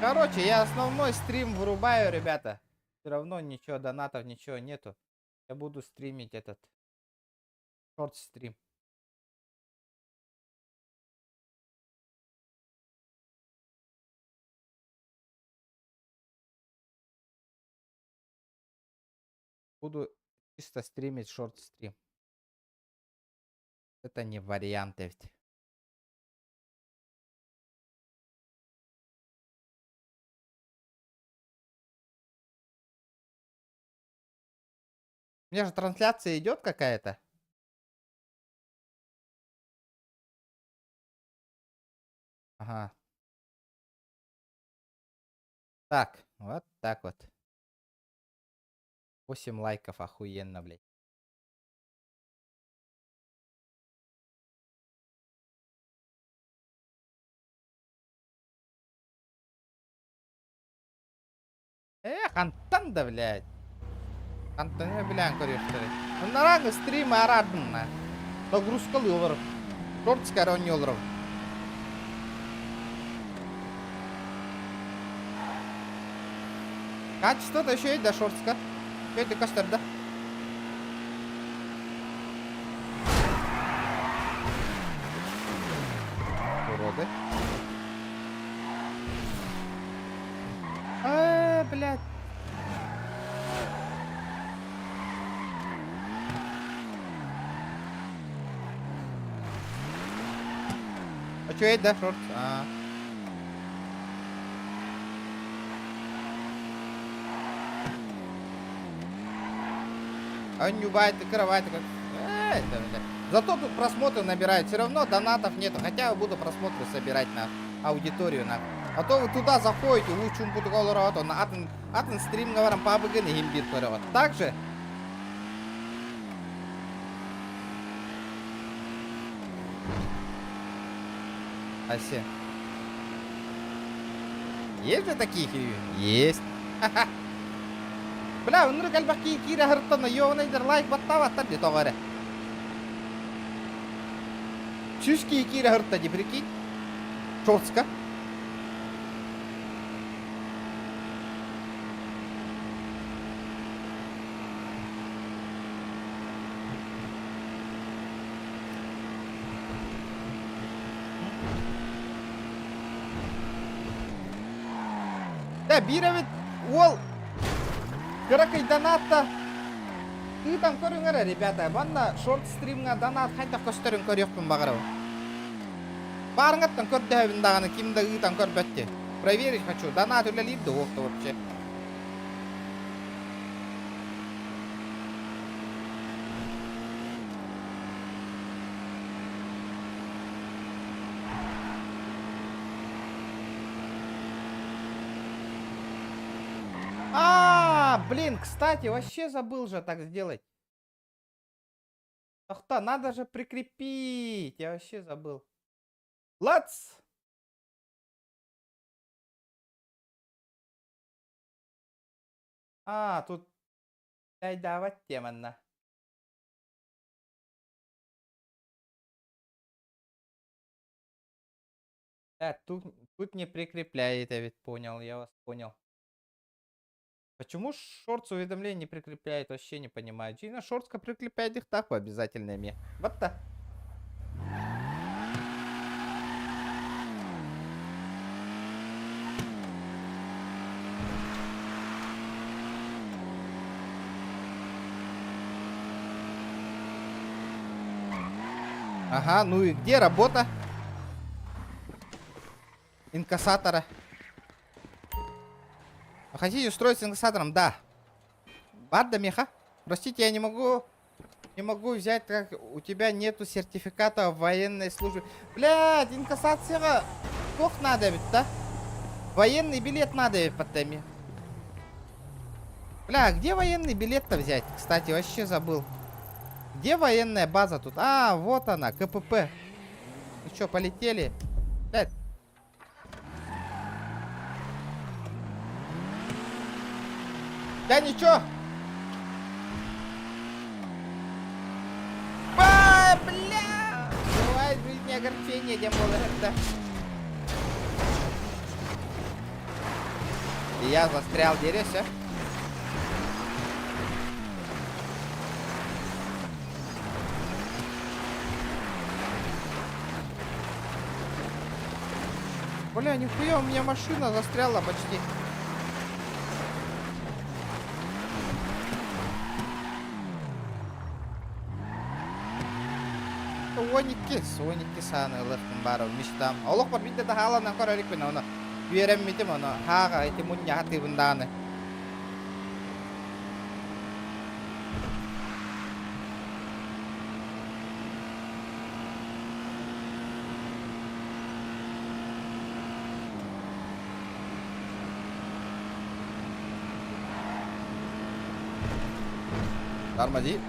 Короче, я основной стрим вырубаю, ребята. Все равно ничего, донатов, ничего нету. Я буду стримить этот шорт-стрим. Буду чисто стримить шорт-стрим. Это не вариант ведь. У меня же трансляция идет какая-то. Ага. Так, вот так вот. 8 лайков, охуенно, блядь. Антон, да, блядь. Антон, блядь, короче. Нарага стрим арадна. Нагрузка лёвер. Шорт скорон ёлров. Качество-то еще есть, да, шортска? Это костер, да? Уроды. Блядь. А чё это, да, шорт? А он не бывает и кровать, как... Зато тут просмотры набирают. Все равно донатов нету. Хотя я буду просмотры собирать на аудиторию. А то вы туда заходите, лучше буду говорить, на атын стрим говорим по АБГ не гимбир корот. Также Асе. Есть же такие? Есть. Бля, он рыгальбаки кира хартана, ёвнайдер лайк баттава тадди тогаре. Чушки кира хартади, прикинь. Шортска. Да, бировит, ол. Каракай доната. И там көріңдер, ребята. Банда шорт стримға донат қайта көстерін көрекпін бағарау. Барыңаттан көрді әбіндағаны кімді ұйтан көр бөтті. Проверить хочу. Донат үлелейді оқты вообще. Блин, кстати, вообще забыл же так сделать. Ах да, надо же прикрепить. Я вообще забыл. Лац! Тут... Дай давать теменно. Да, тут не прикрепляет, я ведь понял, я вас понял. Почему шортс уведомления не прикрепляет, вообще не понимаю. Джина шортска прикрепляет их так по обязательной мне. Вот так. Ага, ну и где работа? инкассатора. Хотите устроиться инкассатором? Да. Ладно, Миха. Простите, я не могу взять, как у тебя нету сертификата в военной службе. Блядь, инкассация плохо надо ведь, да? Военный билет надо ведь, потом. Бля, где военный билет-то взять? Кстати, вообще забыл. Где военная база тут? А, вот она, КПП. Ну что, полетели? Блядь. Да ничего. Бля! Бывает в жизни огорчение, тем более это. И я застрял, дерешься. Бля, нихуя, у меня машина застряла почти. Соники саны лыхтын бары миштам. Олох бар битте да халанан көрөрүк мен оны. Берем митим оны. Хага эти мунья хатыбынданы. Тормози.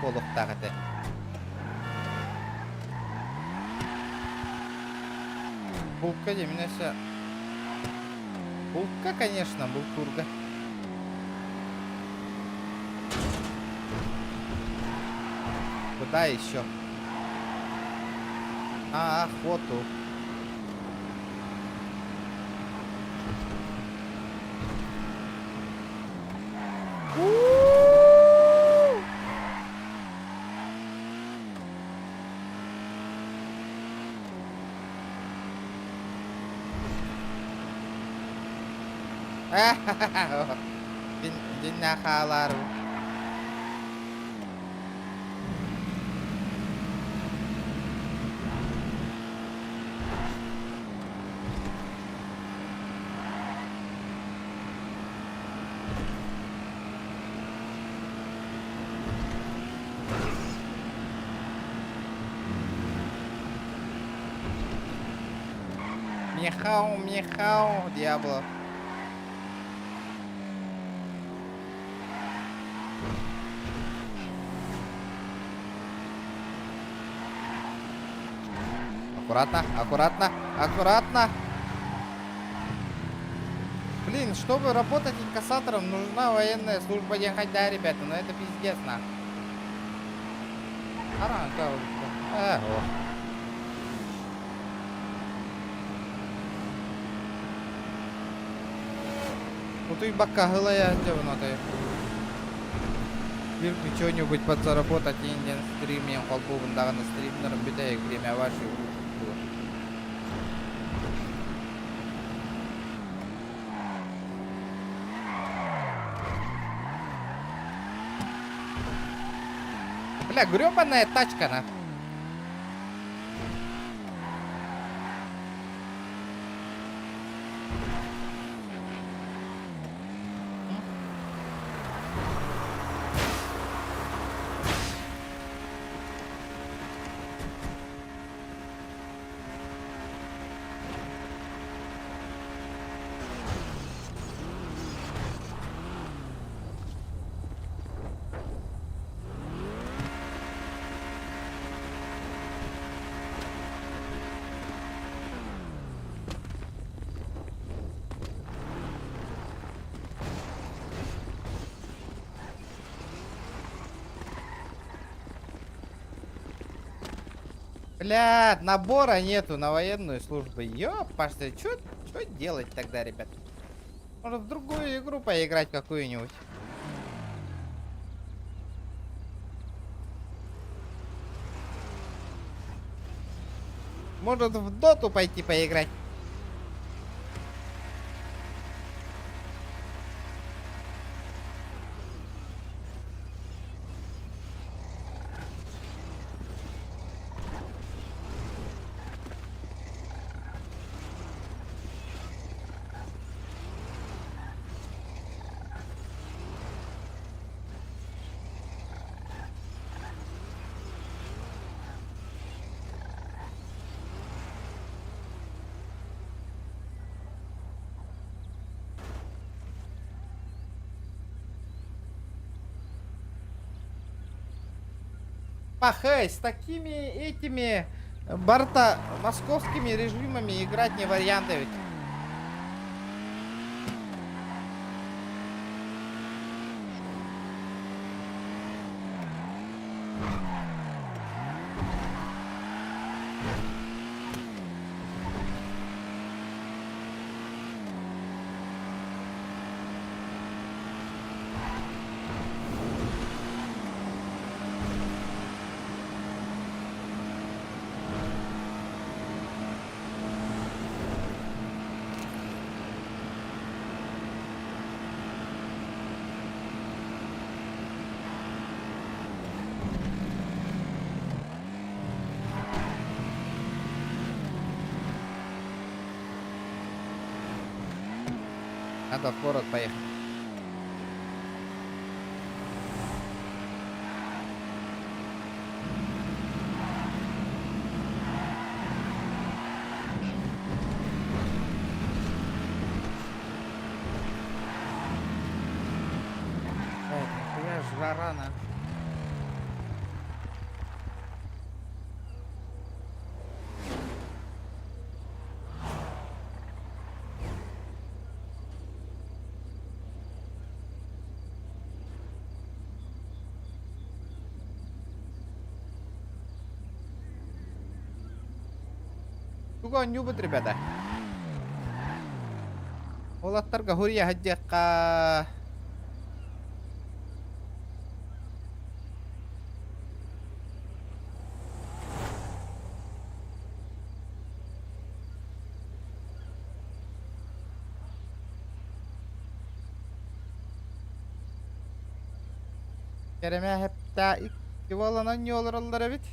Полухтах это. Булка, деминася. Булка, конечно, бултурга. Куда еще? А, охоту. Din nakalaro. Мехау, мехау, Диабло. Аккуратно, аккуратно, аккуратно. Блин, чтобы работать инкассатором, нужна военная служба ехать, да, ребята, но это пиздец, на. Ну ты бакагала я девно-то. Вирки что-нибудь подзаработать индиан стриме, колбу на стримером бедай время ваши. Бля, гребаная тачка, на. Бля, набора нету на военную службу. Ёпашься, что делать тогда, ребят? Может, в другую игру поиграть какую-нибудь? Может, в доту пойти поиграть? Пахай, с такими этими борта московскими режимами играть не варианты ведь. Надо в город поехать. Ой, нихуя жара на. Туган юбит, ребята. Олаттарга хурия хаджакка. Kereme hep daha ilk yuvalanan yollar bit.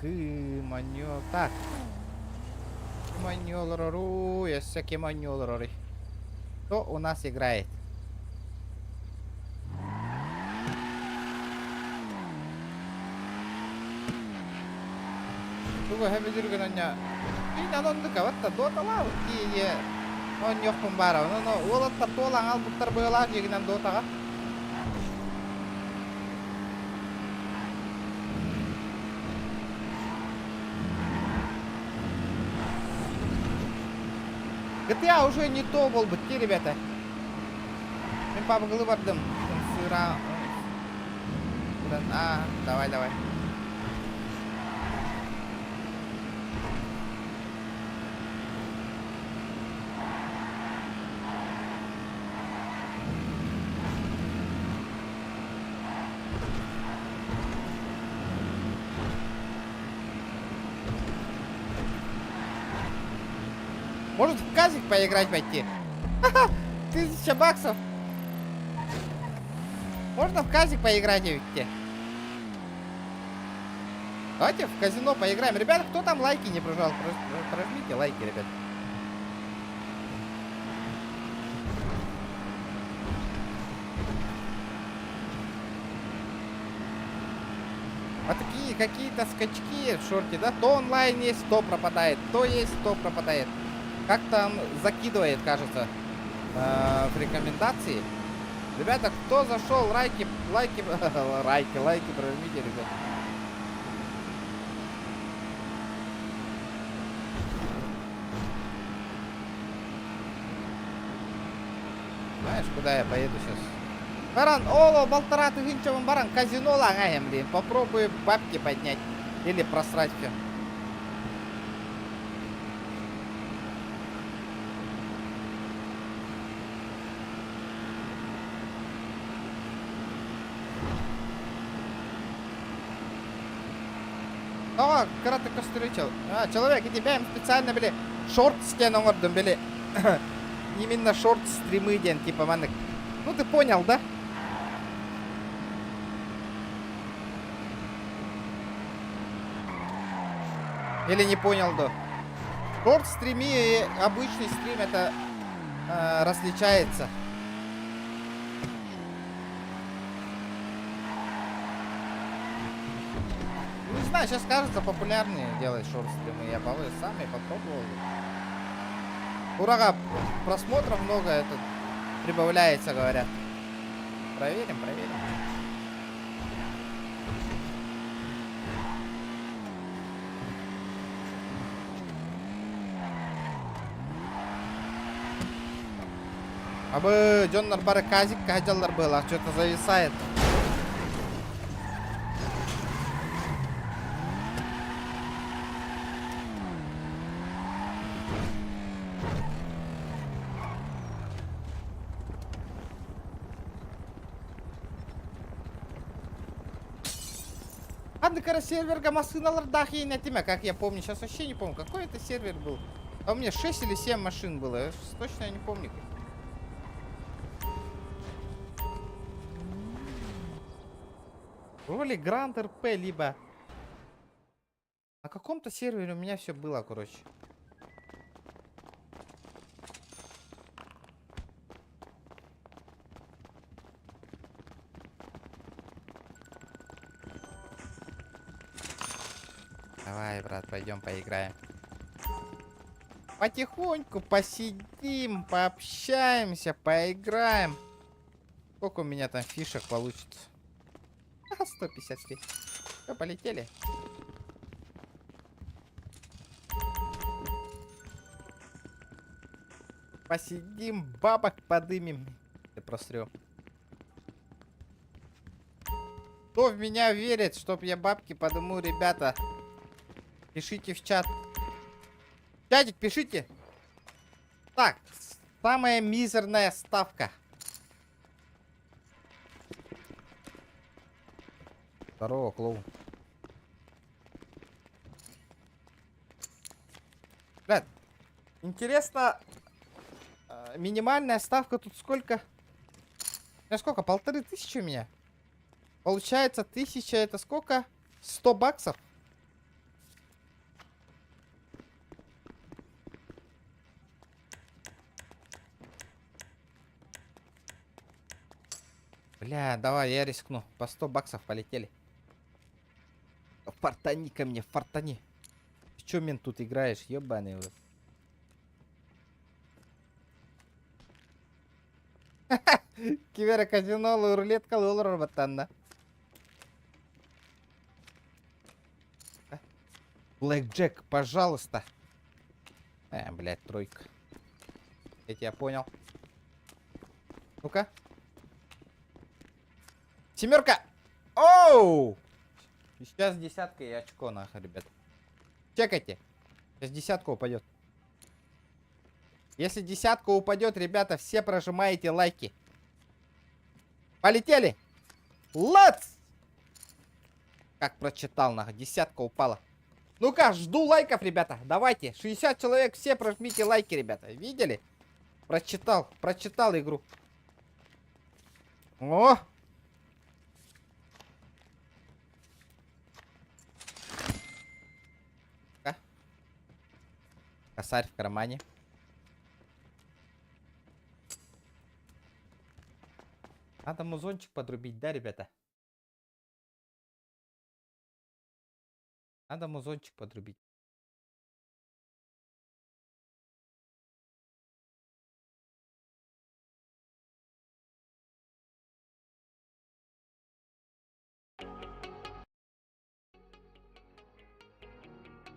Маньол. Так. Маньол рору. Я всякий маньол рори. Кто у нас играет? Tugo heavy жүргенanya. Ин анонды каватта дотала кие. Он yoqpun бара. Но олаттар толаң албыттар бойлар жегинен дотага. GTA уже не то был бы, те ребята. Мен папа бардым. Сыра. Давай. Может в казик поиграть пойти? 1000 баксов. Можно в казик поиграть ведь? Давайте в казино поиграем. Ребята, кто там лайки не прожал? Прожмите лайки, ребят. Вот такие какие-то скачки в шорте, да? То онлайн есть, то пропадает. То есть, то пропадает. Как-то он закидывает, кажется, в рекомендации. Ребята, кто зашел, лайки, прожмите, ребят. Знаешь, куда я поеду сейчас? Баран, оло, 1500 тысяч, баран, казино лагаем, блин. Попробую бабки поднять. Или просрать все. О, карате кострючил. Человек, и тебя им специально, били, шорт стену ордом, били. Именно шорт стримы день, типа, манек. Ну ты понял, да? Или не понял, да? Шорт стриме и обычный стрим это различается. Не знаю, сейчас кажется популярнее делать шорт стримы. Я сам и попробовал. Урага просмотров много, это прибавляется, говорят. Проверим, проверим. Абы Джоннар бары казик каджалар было, что-то зависает. Адыкара серверга машиналар дахи на тема, как я помню, сейчас вообще не помню, какой это сервер был. А у меня 6 или 7 машин было, я точно не помню. Роли Гранд РП, либо на каком-то сервере у меня все было, короче. Давай, брат, пойдем поиграем. Потихоньку посидим, пообщаемся, поиграем. Сколько у меня там фишек получится? 153. Все, полетели. Посидим, бабок подымем. Ты просрём. Кто в меня верит, чтоб я бабки подыму, ребята? Пишите в чат. Чатик, пишите. Так, самая мизерная ставка. Здорово, клоун. Блядь, интересно, минимальная ставка тут сколько? Сколько? 1500 у меня? Получается 1000 это сколько? 100 баксов? Бля, давай, я рискну. По 100 баксов полетели. Фартани ко мне, фартани. Ты чё, мент, тут играешь? Ёбаный вот. Кивера казино, рулетка, лолор, батанна. Блэк Джек, пожалуйста. Блядь, тройка. Я тебя понял. Ну-ка. Семерка! Оу! Сейчас десятка и очко, нахуй, ребят. Чекайте. Сейчас десятка упадет. Если десятка упадет, ребята, все прожимаете лайки. Полетели! Let's! Как прочитал, нахуй, десятка упала. Ну-ка, жду лайков, ребята. Давайте, 60 человек, все прожмите лайки, ребята. Видели? Прочитал игру. О! Косарь в кармане. Надо музончик подрубить, да, ребята? Надо музончик подрубить.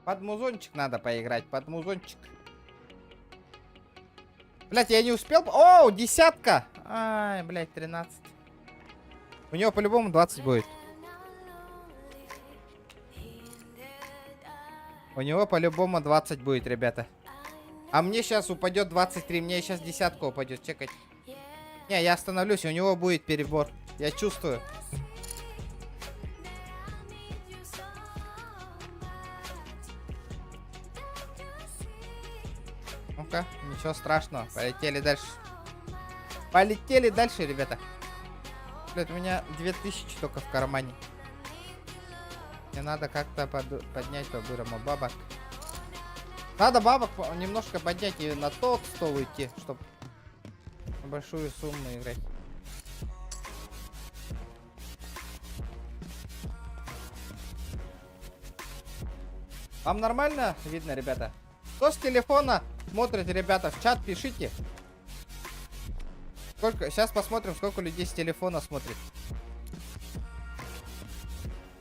Под музончик надо поиграть, под музончик. Блять, я не успел. О, десятка. Ай, блять, 13. У него по-любому 20 будет. У него по-любому 20 будет, ребята. А мне сейчас упадет 23. Мне сейчас десятка упадет. Чекать. Не, я остановлюсь. У него будет перебор. Я чувствую. Ну-ка, ничего страшного. Полетели дальше. Полетели дальше, ребята. Блядь, у меня 2000 только в кармане. Мне надо как-то поднять по-бырому бабок. Надо бабок немножко поднять и на тот стол идти, чтобы на большую сумму играть. Вам нормально видно, ребята? Кто с телефона смотрит, ребята, в чат пишите. Сколько... Сейчас посмотрим, сколько людей с телефона смотрит.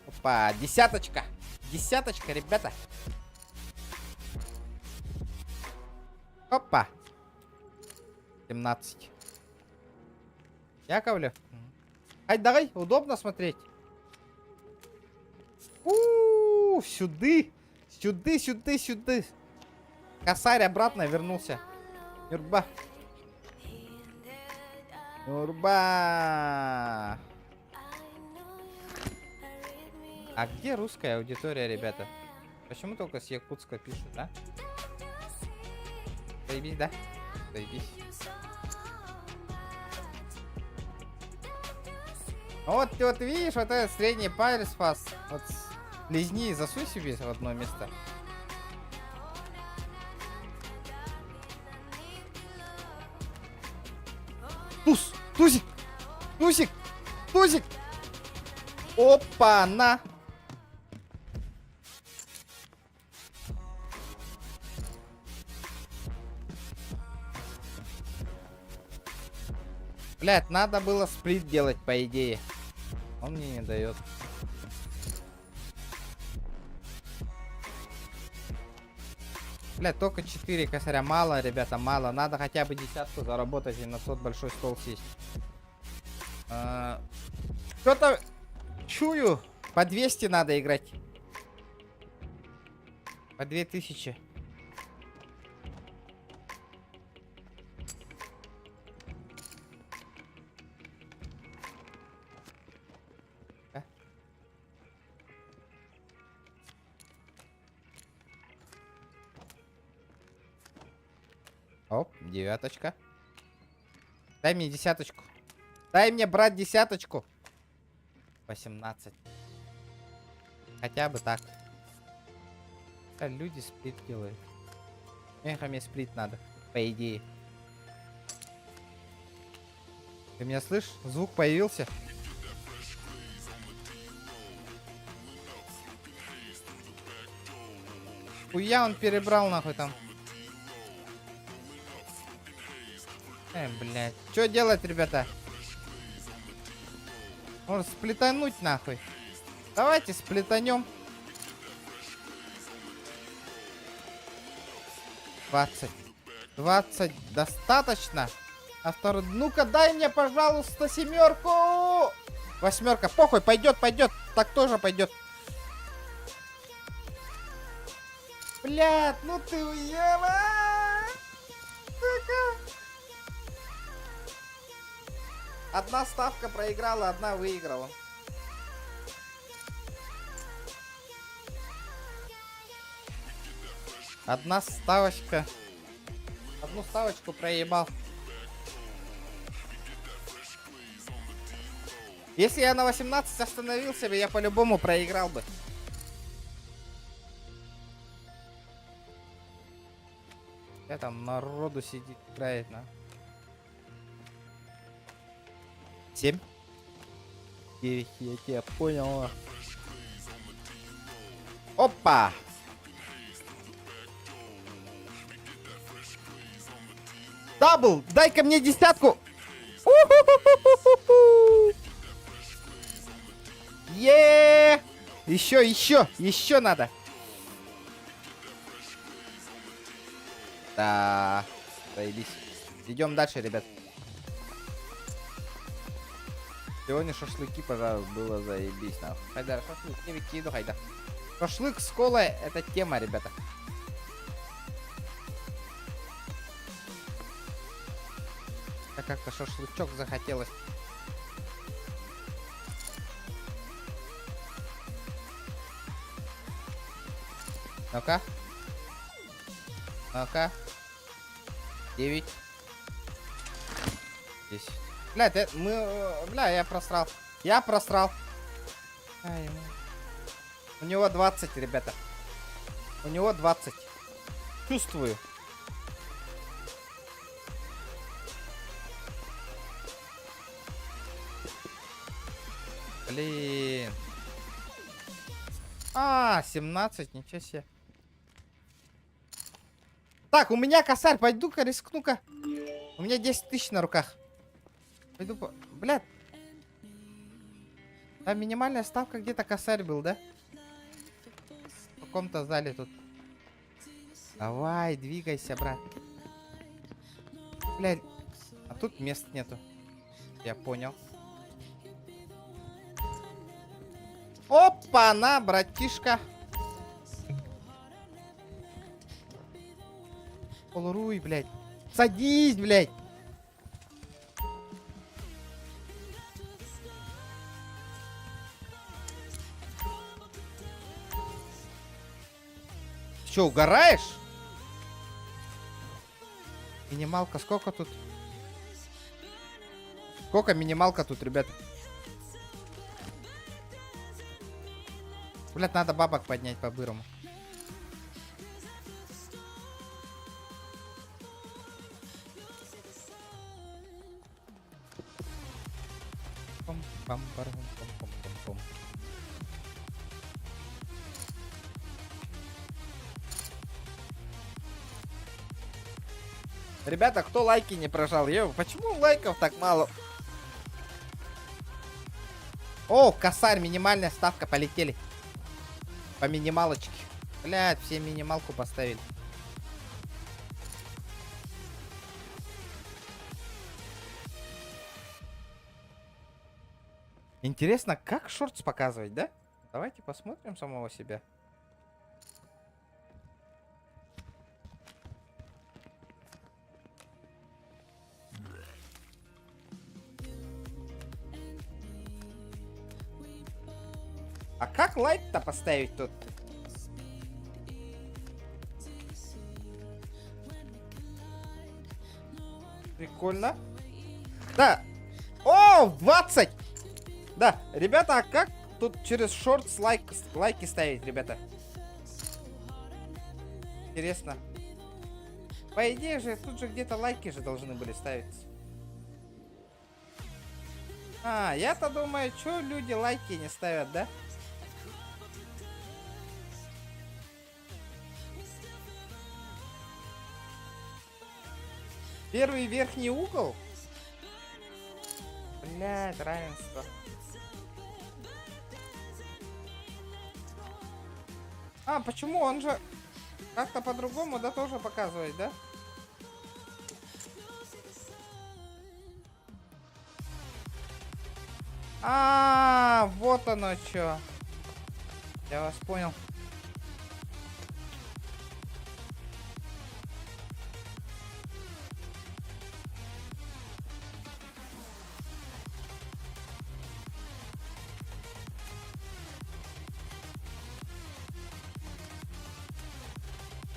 Опа, десяточка. Десяточка, ребята. Опа. 17. Яковлев. Ай, давай, удобно смотреть. Сюды. Сюды, сюды, сюды. Косарь обратно вернулся. Юрба. Юрба. А где русская аудитория, ребята? Почему только с Якутска пишут, да? Заебись, да? Заебись. Вот ты вот видишь, вот этот средний палец спас. Вот лизни и засуй себе в одно место. Туз! Тузик! Тузик! Тузик! Опа-на! Блять, надо было сплит делать, по идее. Он мне не дает. Блять, только 4 косаря. Мало, ребята, мало. Надо хотя бы десятку заработать и на тот большой стол сесть. Что-то чую. По 200 надо играть. По 2000. Оп, девяточка. Дай мне десяточку. Дай мне, брат, десяточку. 18. Хотя бы так. А люди сплит делают. Мне сплит надо, по идее. Ты меня слышишь? Звук появился. Хуя он перебрал нахуй там. Блядь. Что делать, ребята? Может сплетануть нахуй. Давайте сплетанем. 20. 20 достаточно. А второй... Ну-ка, дай мне, пожалуйста, семерку. Восьмерка. Похуй, пойдет, пойдет. Так тоже пойдет. Блядь, ну ты уела. Сука. Одна ставка проиграла, одна выиграла. Одна ставочка. Одну ставочку проебал. Если я на 18 остановился бы, я по-любому проиграл бы. Я там народу сидит, играет, на. 7. 9, я тебя понял. Опа! Дабл! Дай-ка мне десятку! Е! Еще надо! Да, заебись. Идем дальше, ребят. Сегодня шашлыки, пожалуй, было заебись. Нахуй. Хайдар, шашлык, не выкиду, хайдар. Шашлык с колой — это тема, ребята. Да как-то шашлычок захотелось. Ну-ка. Ну-ка. 9. 10. Бля, бля, я просрал. Я просрал. Ай, у него 20, ребята. У него 20. Чувствую. Блин. 17, ничего себе. Так, у меня косарь, пойду-ка рискну-ка. У меня 10 тысяч на руках. Пойду по... Блядь. Там минимальная ставка где-то косарь был, да? В каком-то зале тут. Давай, двигайся, брат. Блядь. А тут мест нету. Я понял. Опа-на, братишка. Полуруй, блядь. Садись, блядь. Че, угораешь? Минималка, сколько тут? Сколько минималка тут, ребята? Блядь, надо бабок поднять по-бырому. Пам-пам-парам-пам-пам-пам-пам. Ребята, кто лайки не прожал? Почему лайков так мало? О, косарь, минимальная ставка, полетели. По минималочке. Блядь, все минималку поставили. Интересно, как шортс показывать, да? Давайте посмотрим самого себя. А как лайк-то поставить тут? Прикольно. Да. О, 20! Да, ребята, а как тут через шортс лайки ставить, ребята? Интересно. По идее же, тут же где-то лайки же должны были ставиться. А, я-то думаю, что люди лайки не ставят, да? Первый верхний угол? Блядь, равенство. А, почему? Он же как-то по-другому, да, тоже показывает, да? А, вот оно что. Я вас понял.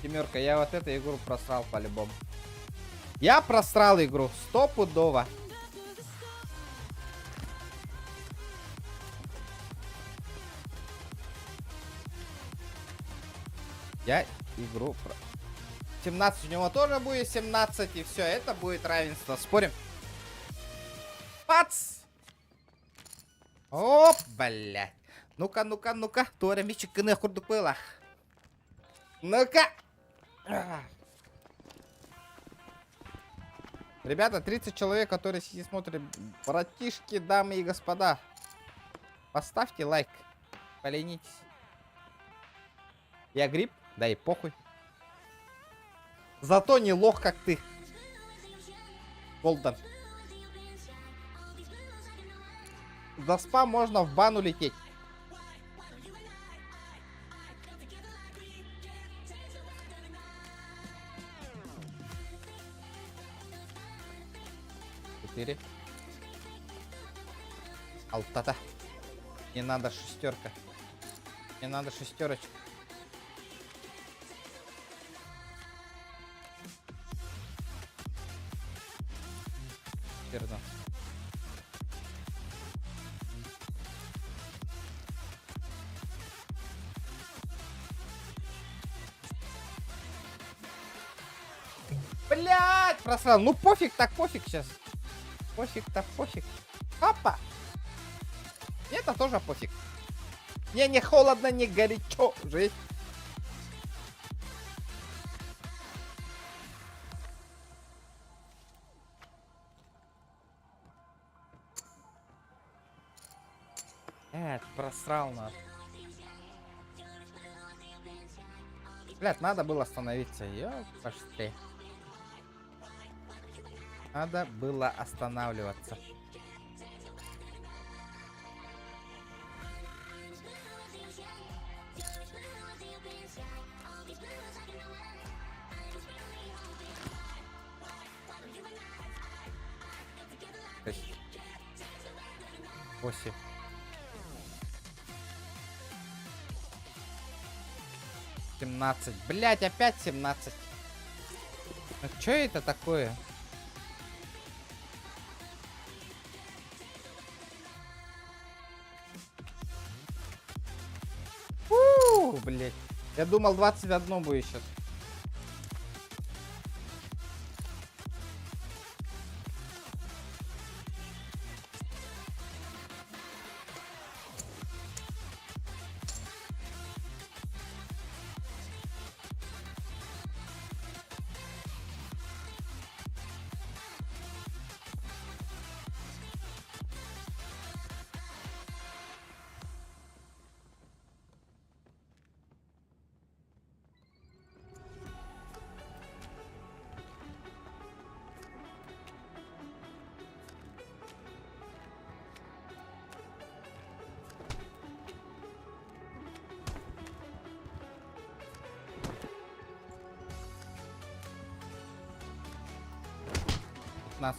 Семерка, я вот эту игру просрал по-любому. Я просрал игру, стопудово. Я игру 17, у него тоже будет 17, и все, это будет равенство. Спорим? Пац! Оп, блядь. Ну-ка, ну-ка, ну-ка. Тора мичик кыны курдук было. Ну-ка. Ребята, 30 человек, которые сидят, смотрят. Братишки, дамы и господа. Поставьте лайк. Поленитесь. Я гриб? Да и похуй. Зато не лох, как ты. Голден. За спам можно в бан улететь. Четыре. Алтата. Не надо шестерка. Не надо шестерочка. Верно. Блять, просрал. Ну пофиг, так пофиг сейчас. Пофиг, так пофиг. Опа. Это тоже пофиг. Мне не холодно, не горячо. Жесть. Просрал нас. Блядь, надо было остановиться. Ёпошли. Надо было останавливаться. Шесть. 8. 17. Блять, опять 17. Ну чё это такое? Блять. Я думал 21 будет сейчас.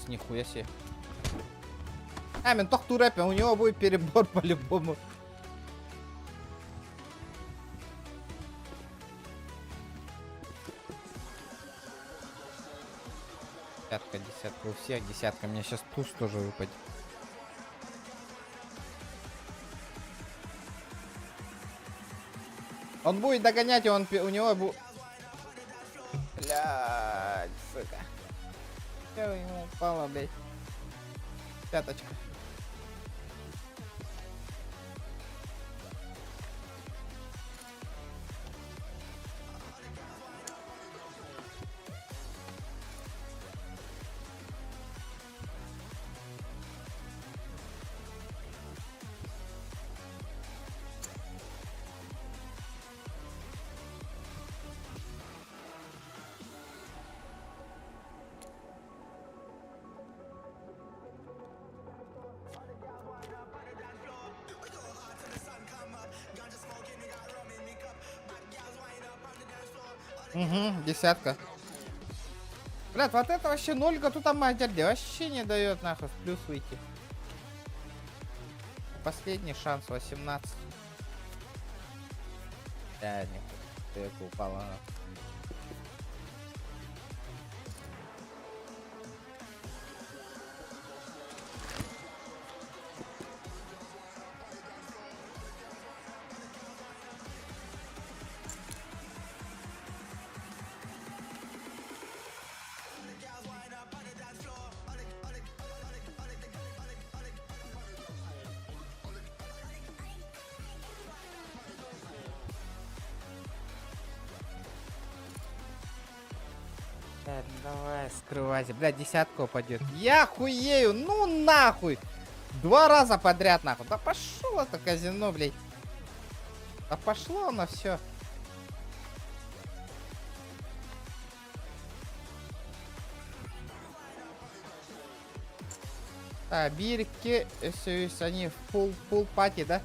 Нихуя себе. Ментох турэпе, у него будет перебор по-любому. Десятка, десятка, у всех десятка. Мне сейчас туз тоже выпадет. Он будет догонять, и он у него будет... Блядь, сука. Всё, ему упало, блядь. Пяточка. Угу, десятка. Блядь, вот это вообще нолька, тут там матерди вообще не дает нахуй в плюс выйти. Последний шанс, 18. Да, нет, ты упала. Давай, скрывайся. Блядь, десятка упадет. Я хуею, ну нахуй. 2 раза подряд, нахуй. Да пошел это казино, блядь. Да пошло оно все. Так, бирки, если они в пул пати, да?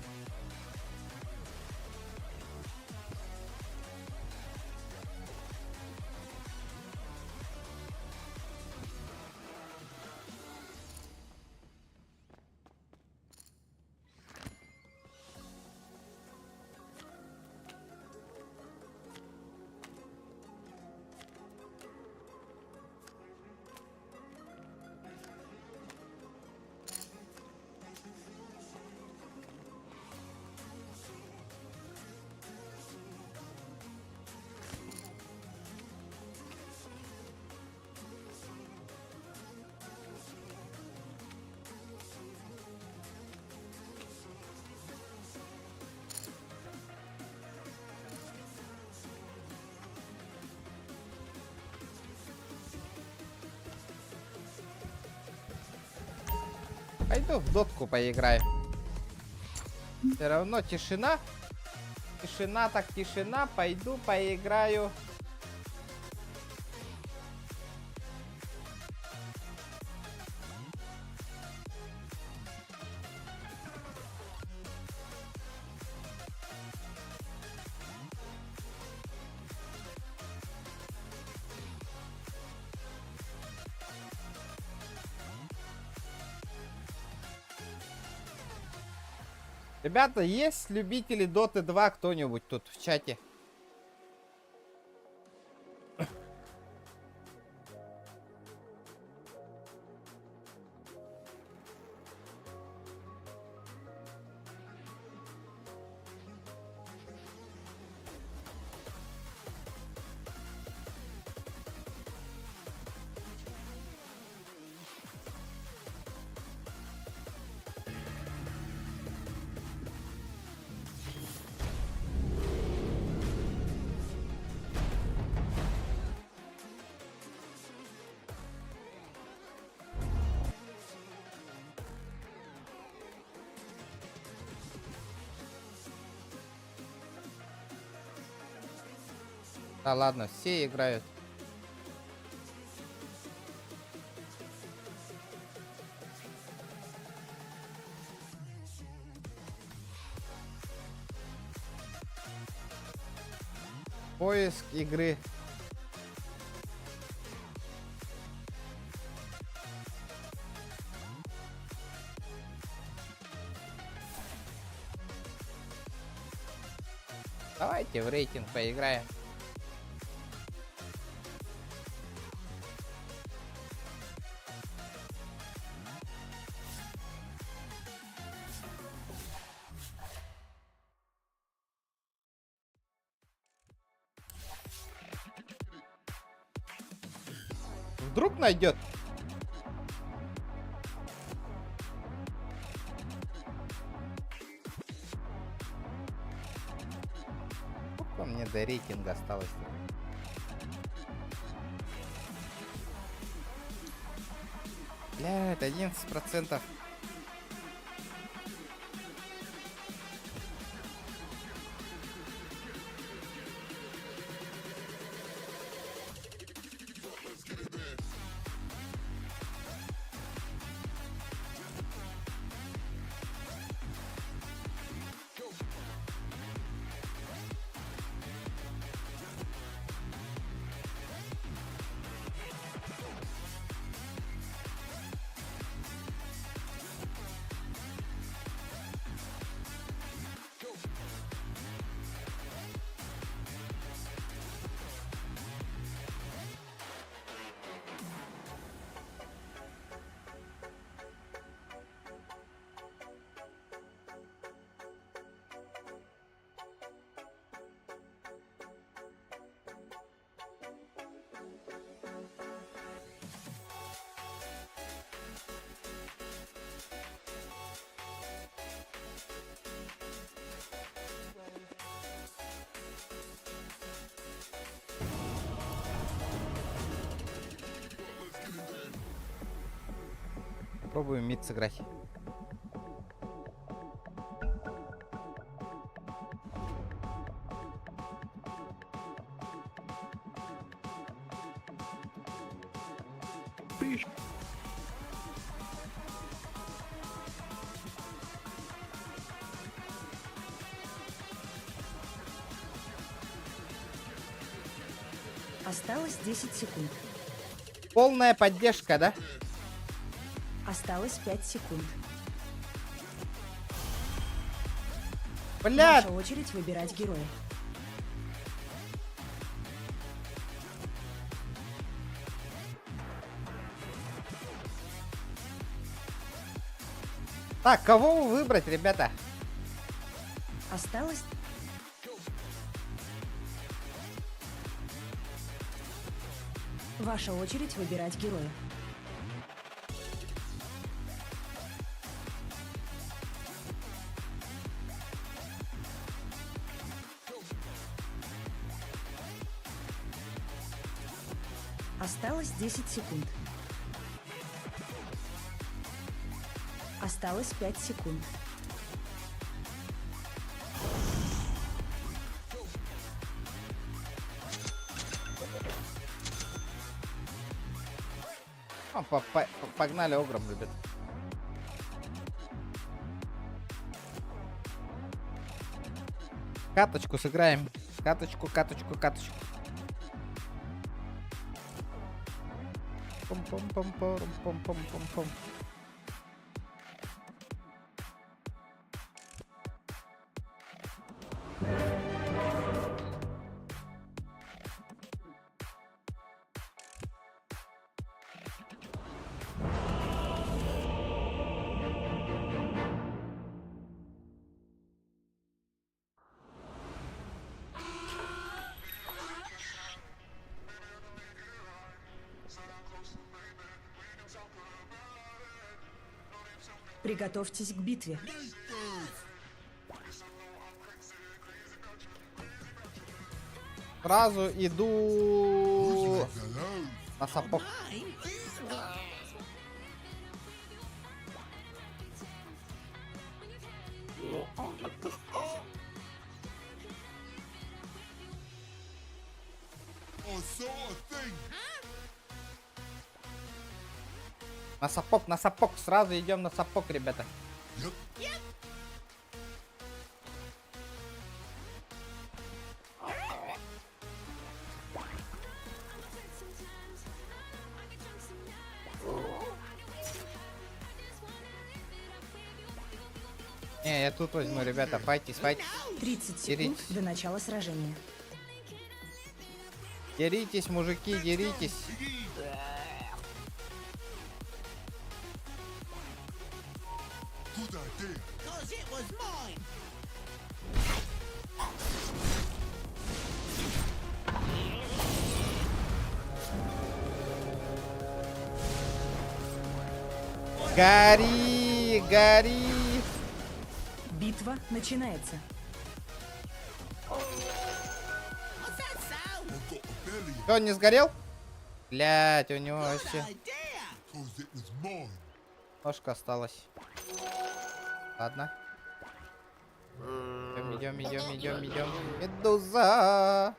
Пойду в дотку поиграю. Все равно тишина. Тишина так тишина. Пойду поиграю. Ребята, есть любители Доты 2 кто-нибудь тут в чате? Да ладно, все играют. Поиск игры. Давайте в рейтинг поиграем. Вдруг найдет. Сколько мне до рейтинга осталось? Бля, это 11%. Попробуем мид сыграть. Осталось 10 секунд. Полная поддержка, да? Осталось 5 секунд. Блядь! Ваша очередь выбирать героя. Так, кого выбрать, ребята? Осталось... Ваша очередь выбирать героя. Осталось 10 секунд. Осталось 5 секунд. Погнали огром, ребят. Каточку сыграем. Каточку. Пом-пом-пом-пом-пом-пом-пом-пом. Приготовьтесь к битве. Сразу иду на сапог. На сапог, сразу идем на сапог, ребята. Не, я тут возьму, ребята, файтись. 30 секунд Деритесь. до начала сражения. Деритесь, мужики, деритесь. Гори! Битва начинается. Он не сгорел? Блять, у него вообще ножка осталась. Ладно. Идем. Медуза.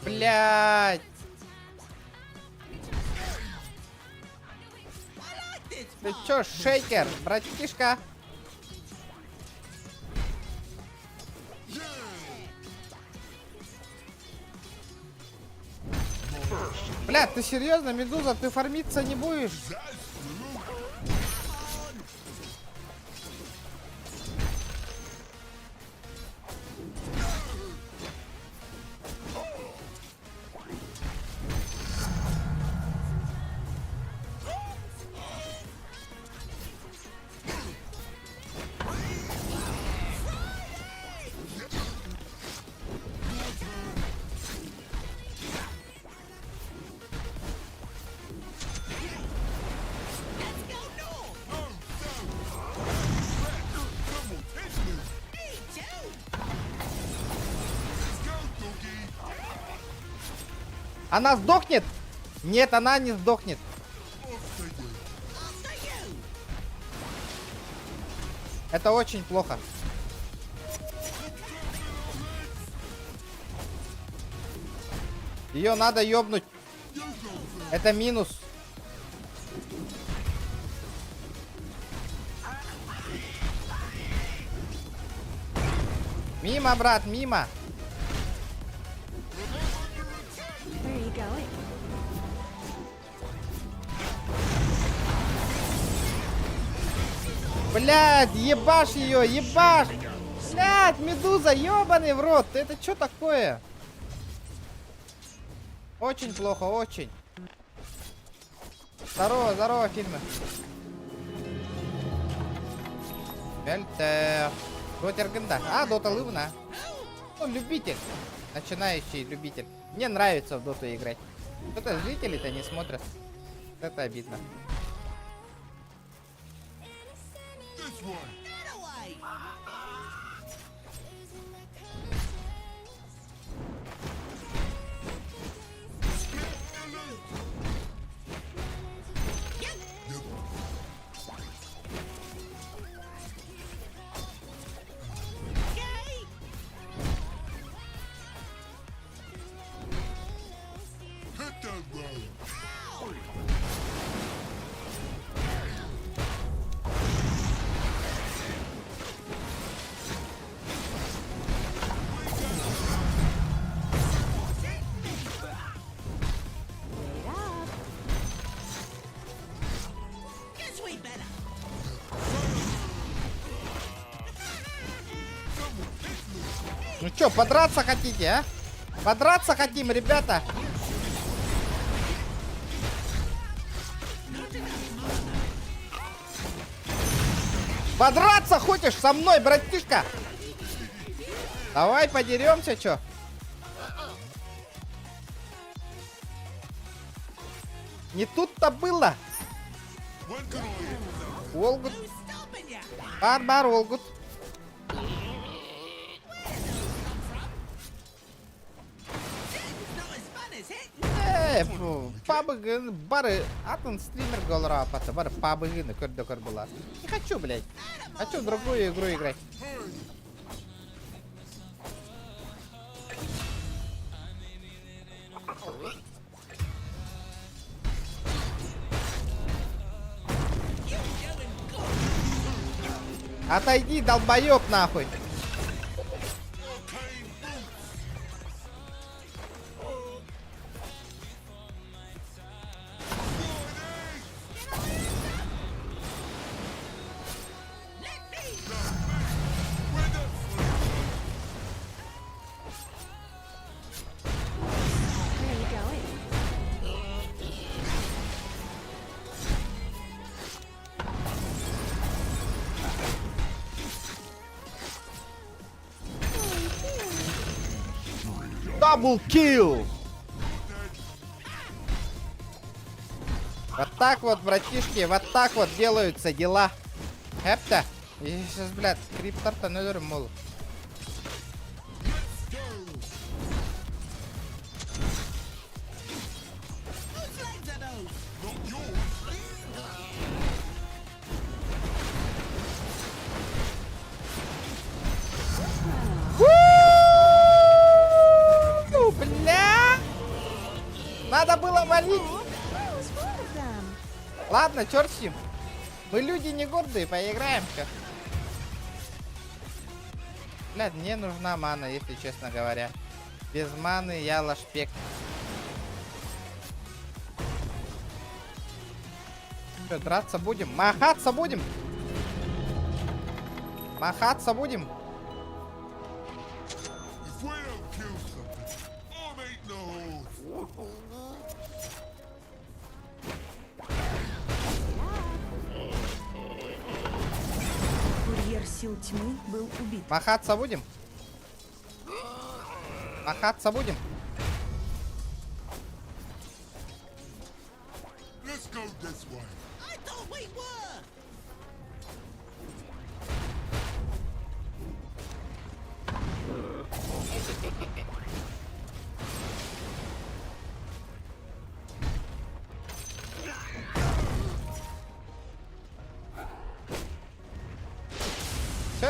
Блять! Ты чё, шейкер, братишка? Бля, ты серьезно, Медуза, ты фармиться не будешь? Она сдохнет? Нет, она не сдохнет. Это очень плохо. Ее надо ёбнуть. Это минус. Мимо, брат, мимо. Блядь, ебашь ее, ебашь. Блядь, медуза, ебаный в рот. Это что такое? Очень плохо, очень. Здорово, здорово, фильмы. Вельтер. Дотергенда. А, Дота Лывна. Ну, любитель. Начинающий любитель. Мне нравится в Доту играть. Кто-то зрители-то не смотрят. Это обидно. Ну чё, подраться хотите, а? Подраться хотим, ребята. Подраться хочешь со мной, братишка? Давай подеремся, чё? Не тут-то было. Олгут. Барбар Олгут. Пабы, бары, атон стример голора, бары пабы, на была. Не хочу, блядь. Хочу в другую игру играть. Отойди, долбоёб, нахуй. Дабл килл! Вот так вот, братишки, вот так вот делаются дела. Эпта. И сейчас, блядь, криптор-то не мол. Надо было валить. Ладно, черт с ним. Мы люди не гордые, поиграем-ка. Блядь, мне нужна мана, если честно говоря. Без маны я лошпек. Что, драться будем? Махаться будем? Махаться будем? Курьер сил тьмы был убит. Махаться будем? Махаться будем?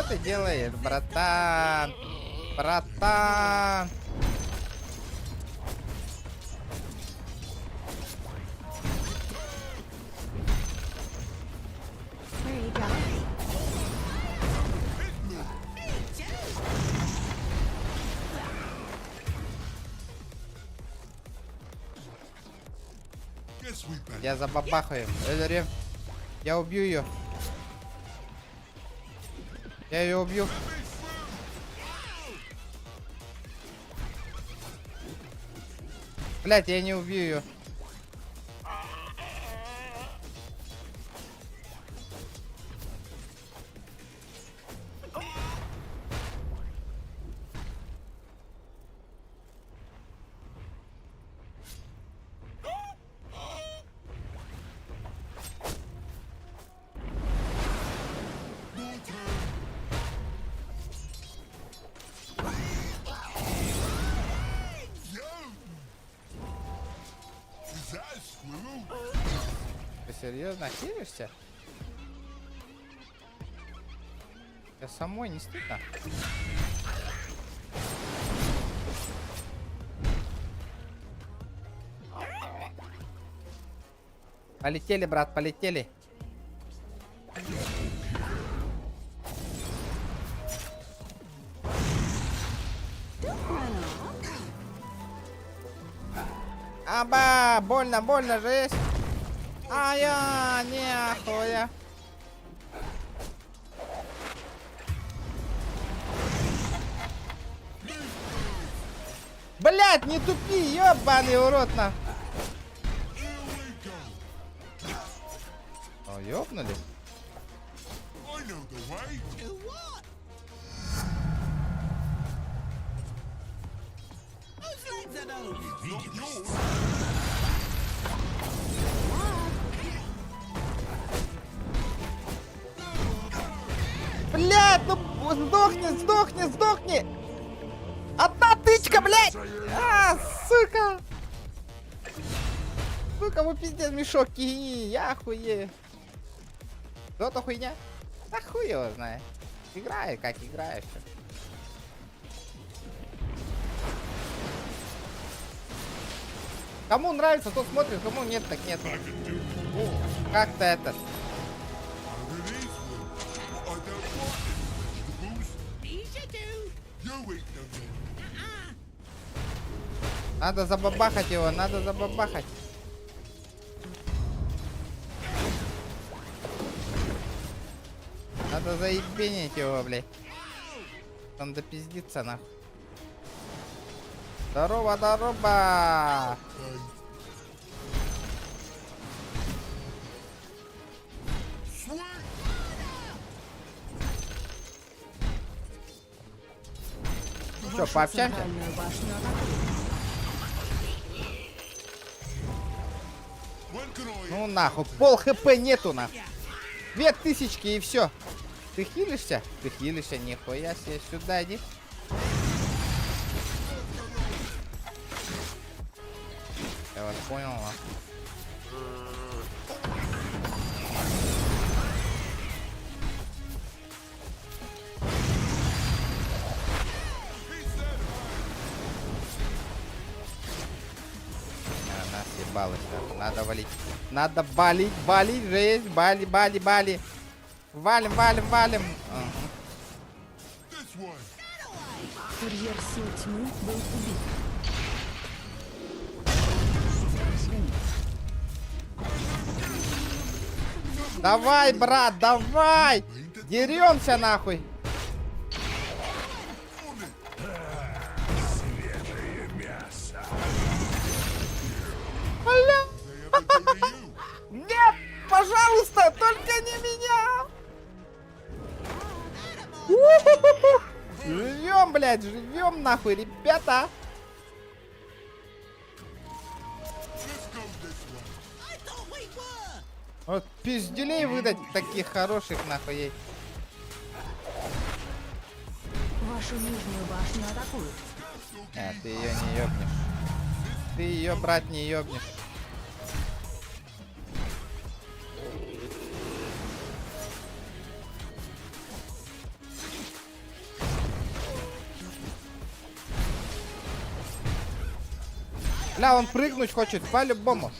ты делаешь, братан? Братан! Я забабахаю. Я убью ее. Я ее убью. Блять, я не убью ее. Ты серьезно хилишься? Я самой не стыдно. Полетели, брат, полетели. Аба, больно, больно, жесть. А-я, нехуя. Блять, не тупи, ёбаный урод на. О, ёбнули. Блять, ну сдохни, сдохни, сдохни. Одна тычка, блять. А, сука. Сука, вы пиздец мешок кини, я охуею. Что-то хуйня? Да хуй его знает. Играй, как играешь. Кому нравится, тот смотрит, кому нет, так нет. Как-то этот. Надо забабахать его, надо забабахать. Надо заебенить его, блядь. Он допиздится, нахуй. Здорово, здорово! Что, пообщаемся? Ну нахуй, пол хп нету нахуй. 2000 и все. Ты хилишься? Ты хилишься, нихуя себе, сюда иди. Я вас понял, нахуй. Она съебалась, надо валить. Надо балить, балить, жесть, бали, бали, бали. Валим, валим, валим. Курьер сил тьмы был убит. Давай, брат, давай! Деремся нахуй! Аля! Нет! Пожалуйста, только не меня! Живем, блядь, живем нахуй, ребята! Вот пизделей выдать таких хороших нахуй ей. Вашу нижнюю башню атакуют. Ты ее не ёбнешь. Ты ее, брат, не ёбнешь. Бля, он прыгнуть хочет, по-любому.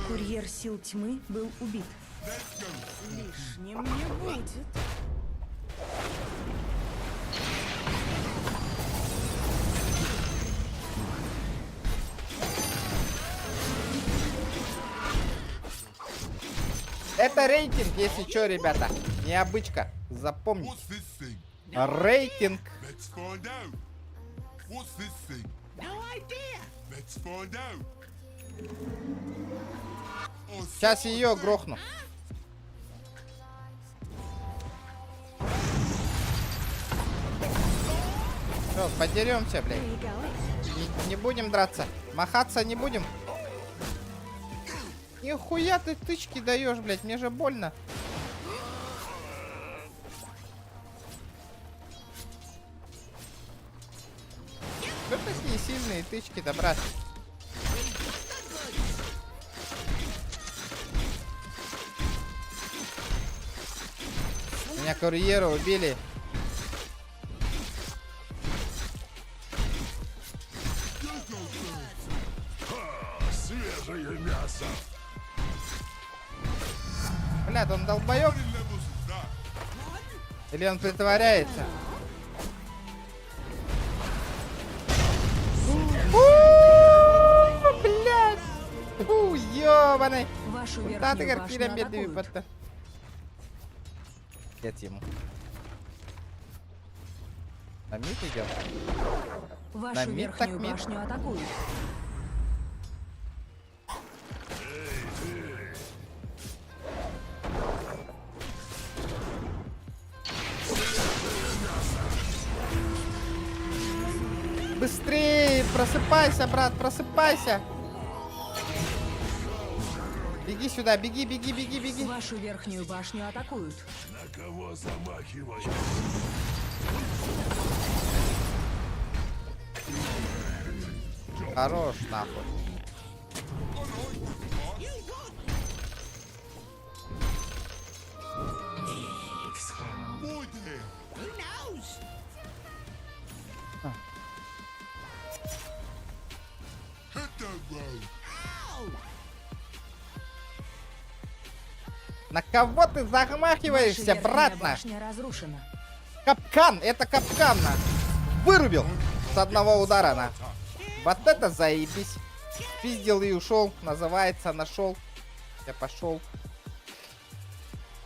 Курьер сил тьмы был убит. Лишним не будет. Это рейтинг, если чё, ребята. Не обычка. Запомните. Рейтинг. Сейчас ее грохну. Все, подеремся, блядь. Не будем драться. Махаться не будем. Нихуя ты тычки даешь, блядь, мне же больно. Что такие сильные тычки-то, брат? Меня курьера убили. Свежее мясо. Блядь, он долбоёб? Или он притворяется? Блядь! Ёбаный! Вашу Куда ты, верхнюю как башню пирамиды, атакуют. пата? Нет ему. На мид идем? Вашу мид так верхнюю мид. башню атакуют. Быстрее! Просыпайся, брат, просыпайся! Беги сюда, беги, беги, беги, беги. Вашу верхнюю башню атакуют. На кого замахивать? Хорош, нахуй. На кого ты замахиваешься, Ваша верхняя брат наш? башня разрушена. Капкан, это капкан, на. Вырубил с одного удара, на. Вот это заебись. Пиздил и ушел, называется, нашел. Я пошел.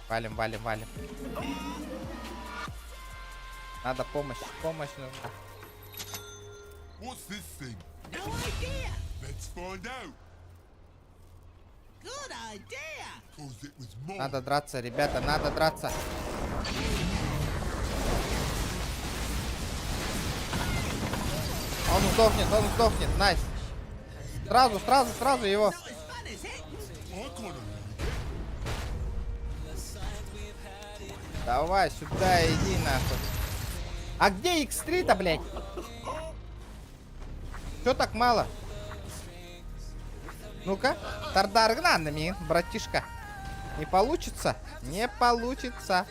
Валим, валим, валим. Надо помощь, помощь нужна. Надо драться, ребята, надо драться. Он сдохнет, найс. Сразу его. Давай сюда, иди нахуй. А где X3-то, блядь? Чё так мало? Ну-ка, тардаргнанами, братишка. Не получится? Не получится.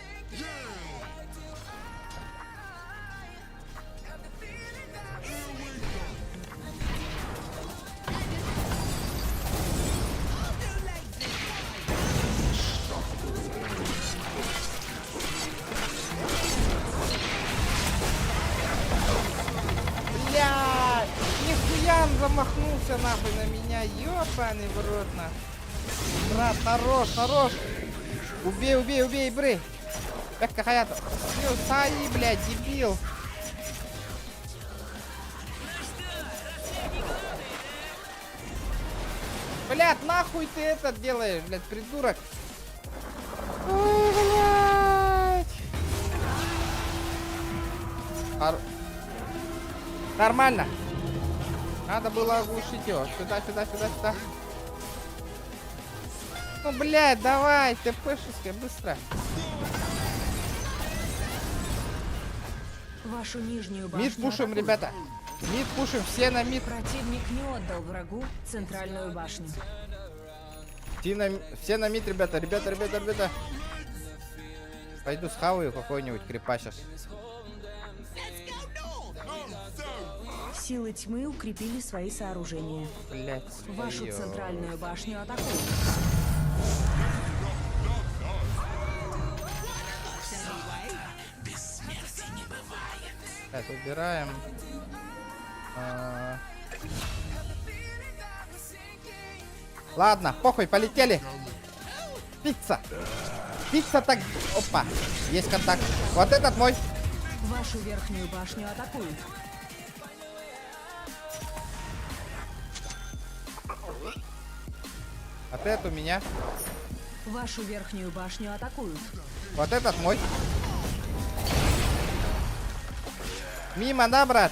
Бля, нихуя он замахнулся нахуй на меня, ёбаный в рот нахуй. Брат, хорош, хорош. Убей, убей, убей, бры. Бекка хаята. Саи, блядь, дебил. Блядь, нахуй ты это делаешь, блядь, придурок. Ой, блядь. Нормально. Надо было оглушить его. Сюда, сюда, сюда, сюда. Ну, блядь, давай, ТПшечка, быстро. Вашу нижнюю башню Мид пушим, атакуют. ребята. Мид пушим, все на мид. Противник не отдал врагу центральную башню. Все на мид, ребята. Ребята. Пойду схаваю какой-нибудь крипа сейчас. Силы тьмы укрепили свои сооружения. Блять. Вашу центральную башню атакуют. Так, убираем. Ладно, похуй, полетели. Пицца. Пицца так... Опа, есть контакт. Вот этот мой. Вашу верхнюю башню атакуют. Вот этот у меня. Вашу верхнюю башню атакуют. Вот этот мой. Мимо, да, брат?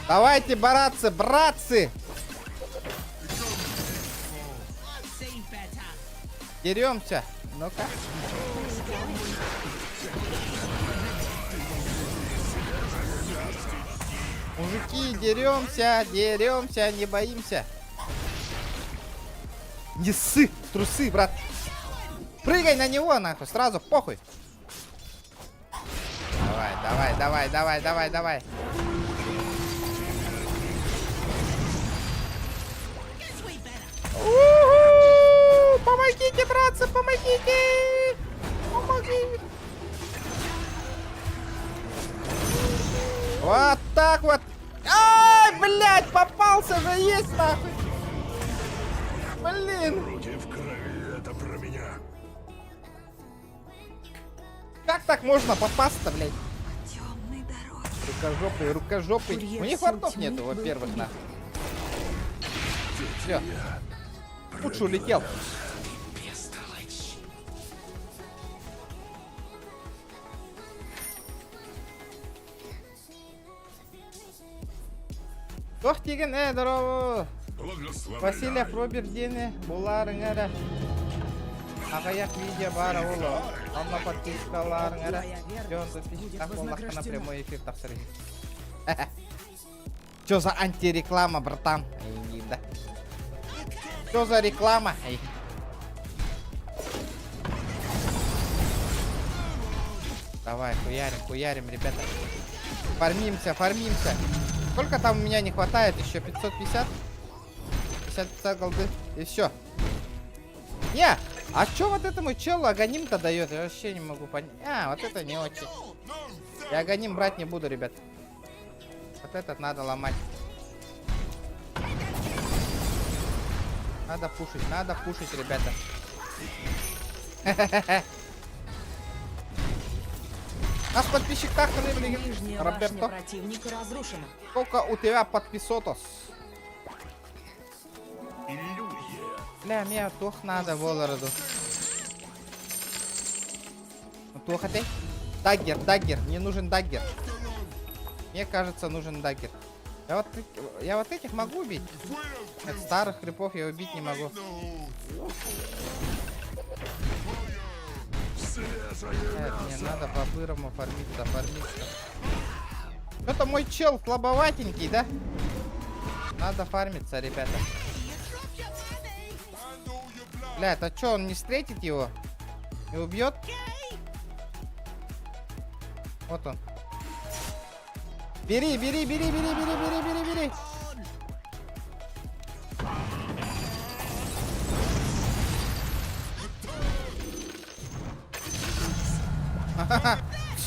Давайте, братцы, братцы! Деремся. Ну-ка. Мужики, деремся, деремся, не боимся. Не ссы, трусы, брат. Прыгай на него, нахуй, сразу, похуй. Давай, давай, давай, давай, давай, давай. У-ху! Помогите, братцы, помогите! Помогите! Вот так вот. Ай, блядь, попался же, есть нахуй. Блин. Против крови, это про меня. Как так можно попасться, блядь? Темной дороге. Рукожопый, рукожопый. Курьер У них сил вортов тьмы нету, был во-первых, убит. нахуй. Все. Лучше улетел. Тох деген, здорово. Благословляю. Василия Робердене, Буларыңара. Ағаяқ видео бар олы. Анна подпискаларыңара. Жон подписках боллаққа прямой эфир тапсырын. Чё за антиреклама, братан? Да. Что за реклама? Давай, хуярим, хуярим, ребята. Фармимся, фармимся. Сколько там у меня не хватает? Еще 550? 50 голды. И все. Не, а что вот этому челу аганим-то дает? Я вообще не могу понять. А, вот это не очень. Я аганим брать не буду, ребят. Вот этот надо ломать. Надо пушить, ребята. Наш подписчик так Нижняя башня Роберто. противника разрушена. Сколько у тебя подписотос? Иллюзия. Бля, мне тох надо волороду. Туха ты? Даггер, даггер. Мне нужен даггер. Мне кажется, нужен даггер. Я вот этих могу убить. От старых крипов я убить не могу. Нет, мне надо по-бырому фармиться. Что-то мой чел слабоватенький, да? Надо фармиться, ребята. Бля, это что, он не встретит его? И убьет? Вот он. Бери, бери, бери, бери, бери, бери, бери, бери.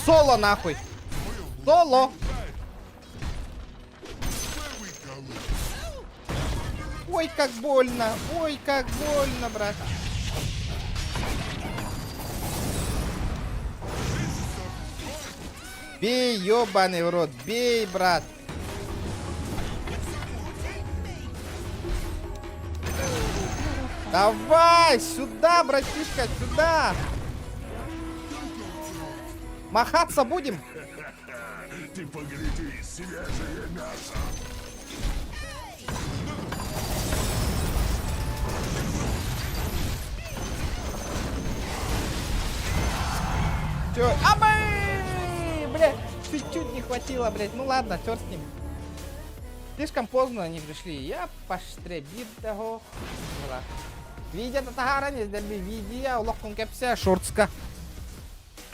Соло нахуй. Соло. Ой, как больно. Ой, как больно, брат. Бей, ёбаный в рот. Бей, брат. Давай, сюда, братишка, сюда. Махаться будем? Ты погляди, свежее мясо. Чё? Блядь, чуть-чуть не хватило, блядь. Ну ладно, черт с ним. Слишком поздно они пришли. Я поштребит того. Видео татагара нездерби видео улоккун кепсе шортска.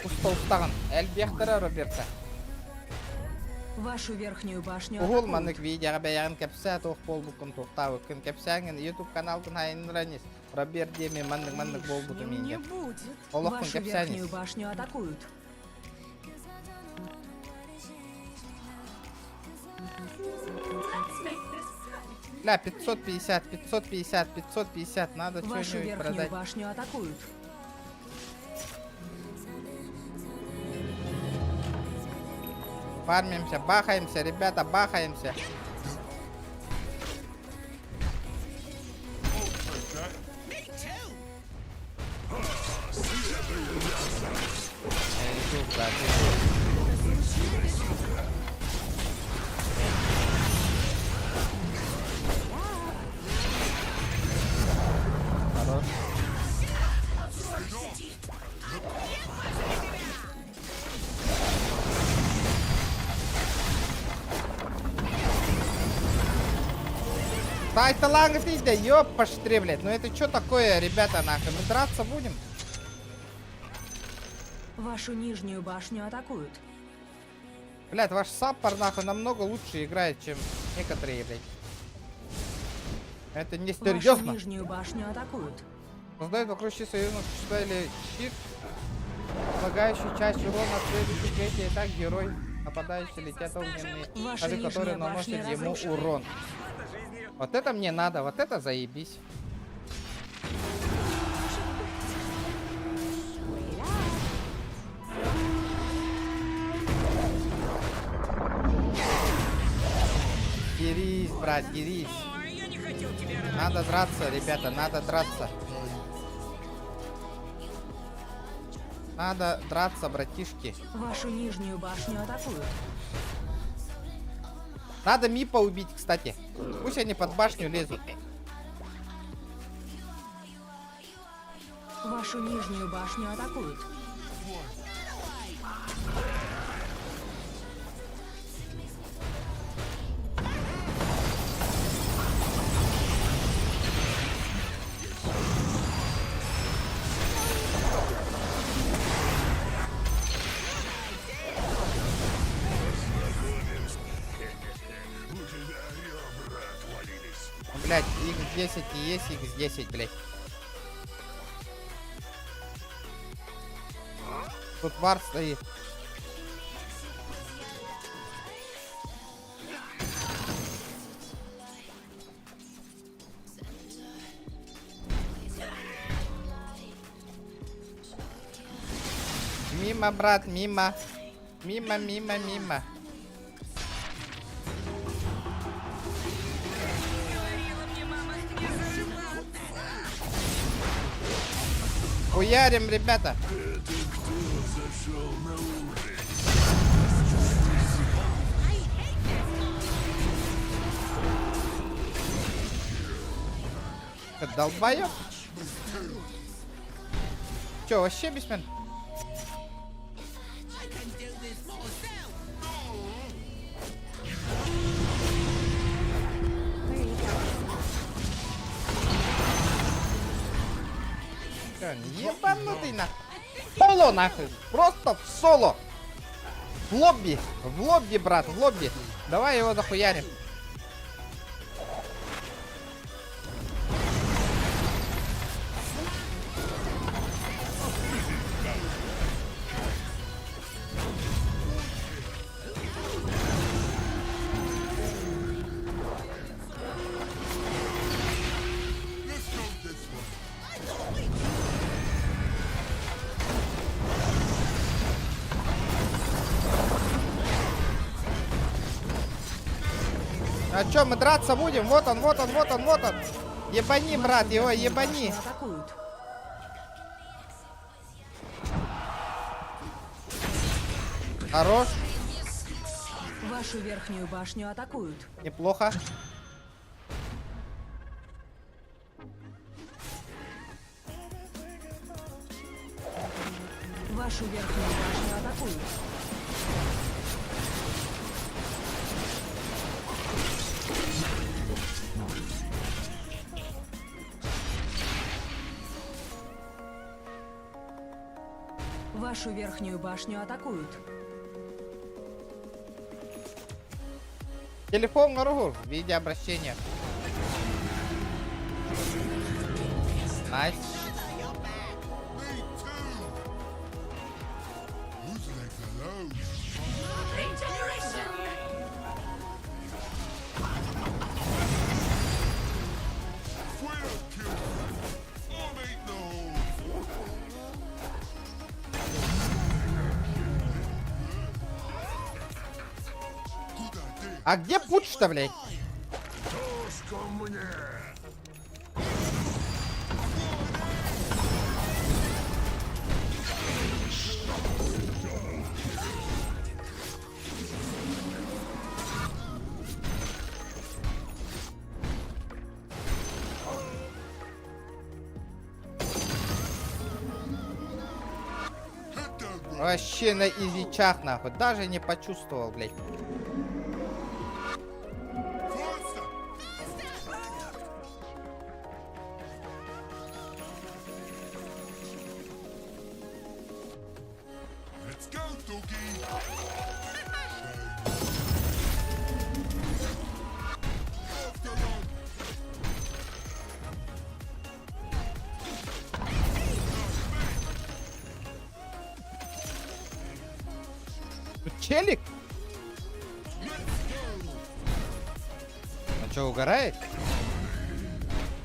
Усталстаган. Элбехтера Роберта. Вашу верхнюю башню Угул атакуют. маннык видеоға бәяғын кепсе тоқ бол бұқын тоқтау өкін кепсәңін YouTube каналдың хайын ранес. Роберт деме маннык бол бұты Не менге. будет. Олоқын Вашу кепсәңіз. верхнюю башню атакуют. Ля, 550, 550, 550, надо Вашу что-нибудь верхнюю продать. башню атакуют. Фармимся, бахаемся, ребята, бахаемся. Я иду, брат, иду. Хорош. Да это ланг да ёппаштри, блядь. Ну это что такое, ребята, нахуй? Мы драться будем? Вашу нижнюю башню атакуют. Блядь, ваш саппор, нахуй, намного лучше играет, чем некоторые, блядь. Это не Вашу серьезно. нижнюю башню атакуют. Создает вокруг союзных или щит, слагающий часть урона в следующей трети, и так герой, нападающий, летят огненные, Ваша шары, которые нижняя башня наносят ему разрушена. урон. Вот это мне надо, вот это заебись. Дерись, брат, дерись. Надо драться, ребята, надо драться. Надо драться, братишки. Вашу нижнюю башню атакуют. Надо Мипа убить, кстати. Пусть они под башню лезут. Вашу нижнюю башню атакуют. Блять, X10 и есть X10, блять. Тут вар стоит. Мимо, брат, мимо. Мимо, мимо, мимо. Хуярим, ребята. Ты долбоёб? Чё, вообще бесмен? Ебанутый нахуй. Соло нахуй. Просто в соло. В лобби, брат, в лобби. Давай его захуярим. А чё, мы драться будем? Вот он, вот он, вот он, вот он. Ебани, брат, его ебани. Атакуют. Хорош, Вашу верхнюю башню атакуют. неплохо. Вашу верхнюю башню атакуют. Вашу верхнюю башню атакуют. Телефон наружу в виде обращения. Найс. А где путь-то, блядь? Тушку мне! Вообще на изичах, нахуй. Даже не почувствовал, блядь. Let's go, doggy! Тут челик? Он что, угорает?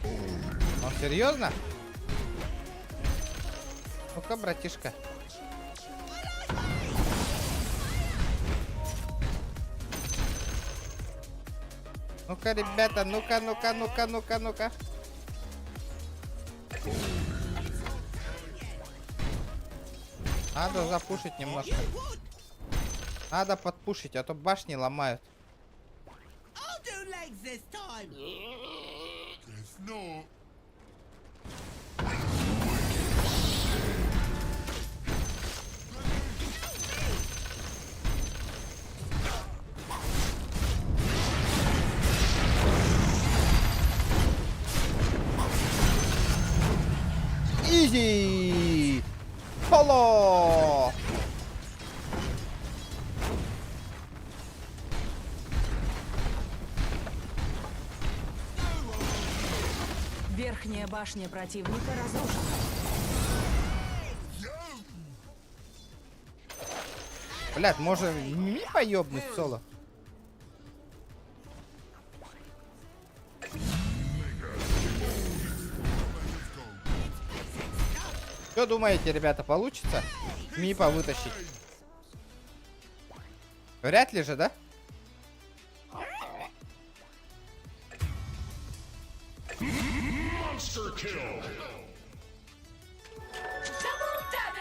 Он серьезно? Ну-ка, братишка. Ну-ка, ребята, ну-ка, ну-ка, ну-ка, ну-ка, ну-ка. Надо запушить немножко. Надо подпушить, а то башни ломают. Guess not. Изи! Соло! Верхняя башня противника разрушена. Блядь, можно не поёбнуть соло. Что думаете, ребята, получится Мипа вытащить? Вряд ли же, да? Monster kill!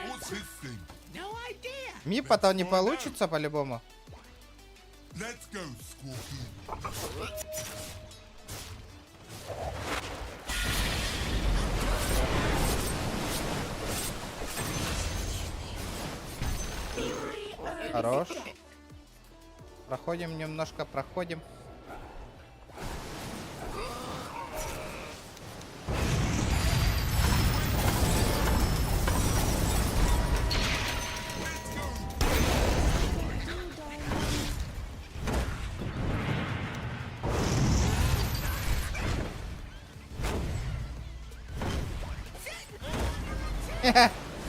What's his thing? Мипа-то не получится по-любому. Let's go, Scorpion. Хорош. Проходим немножко, проходим.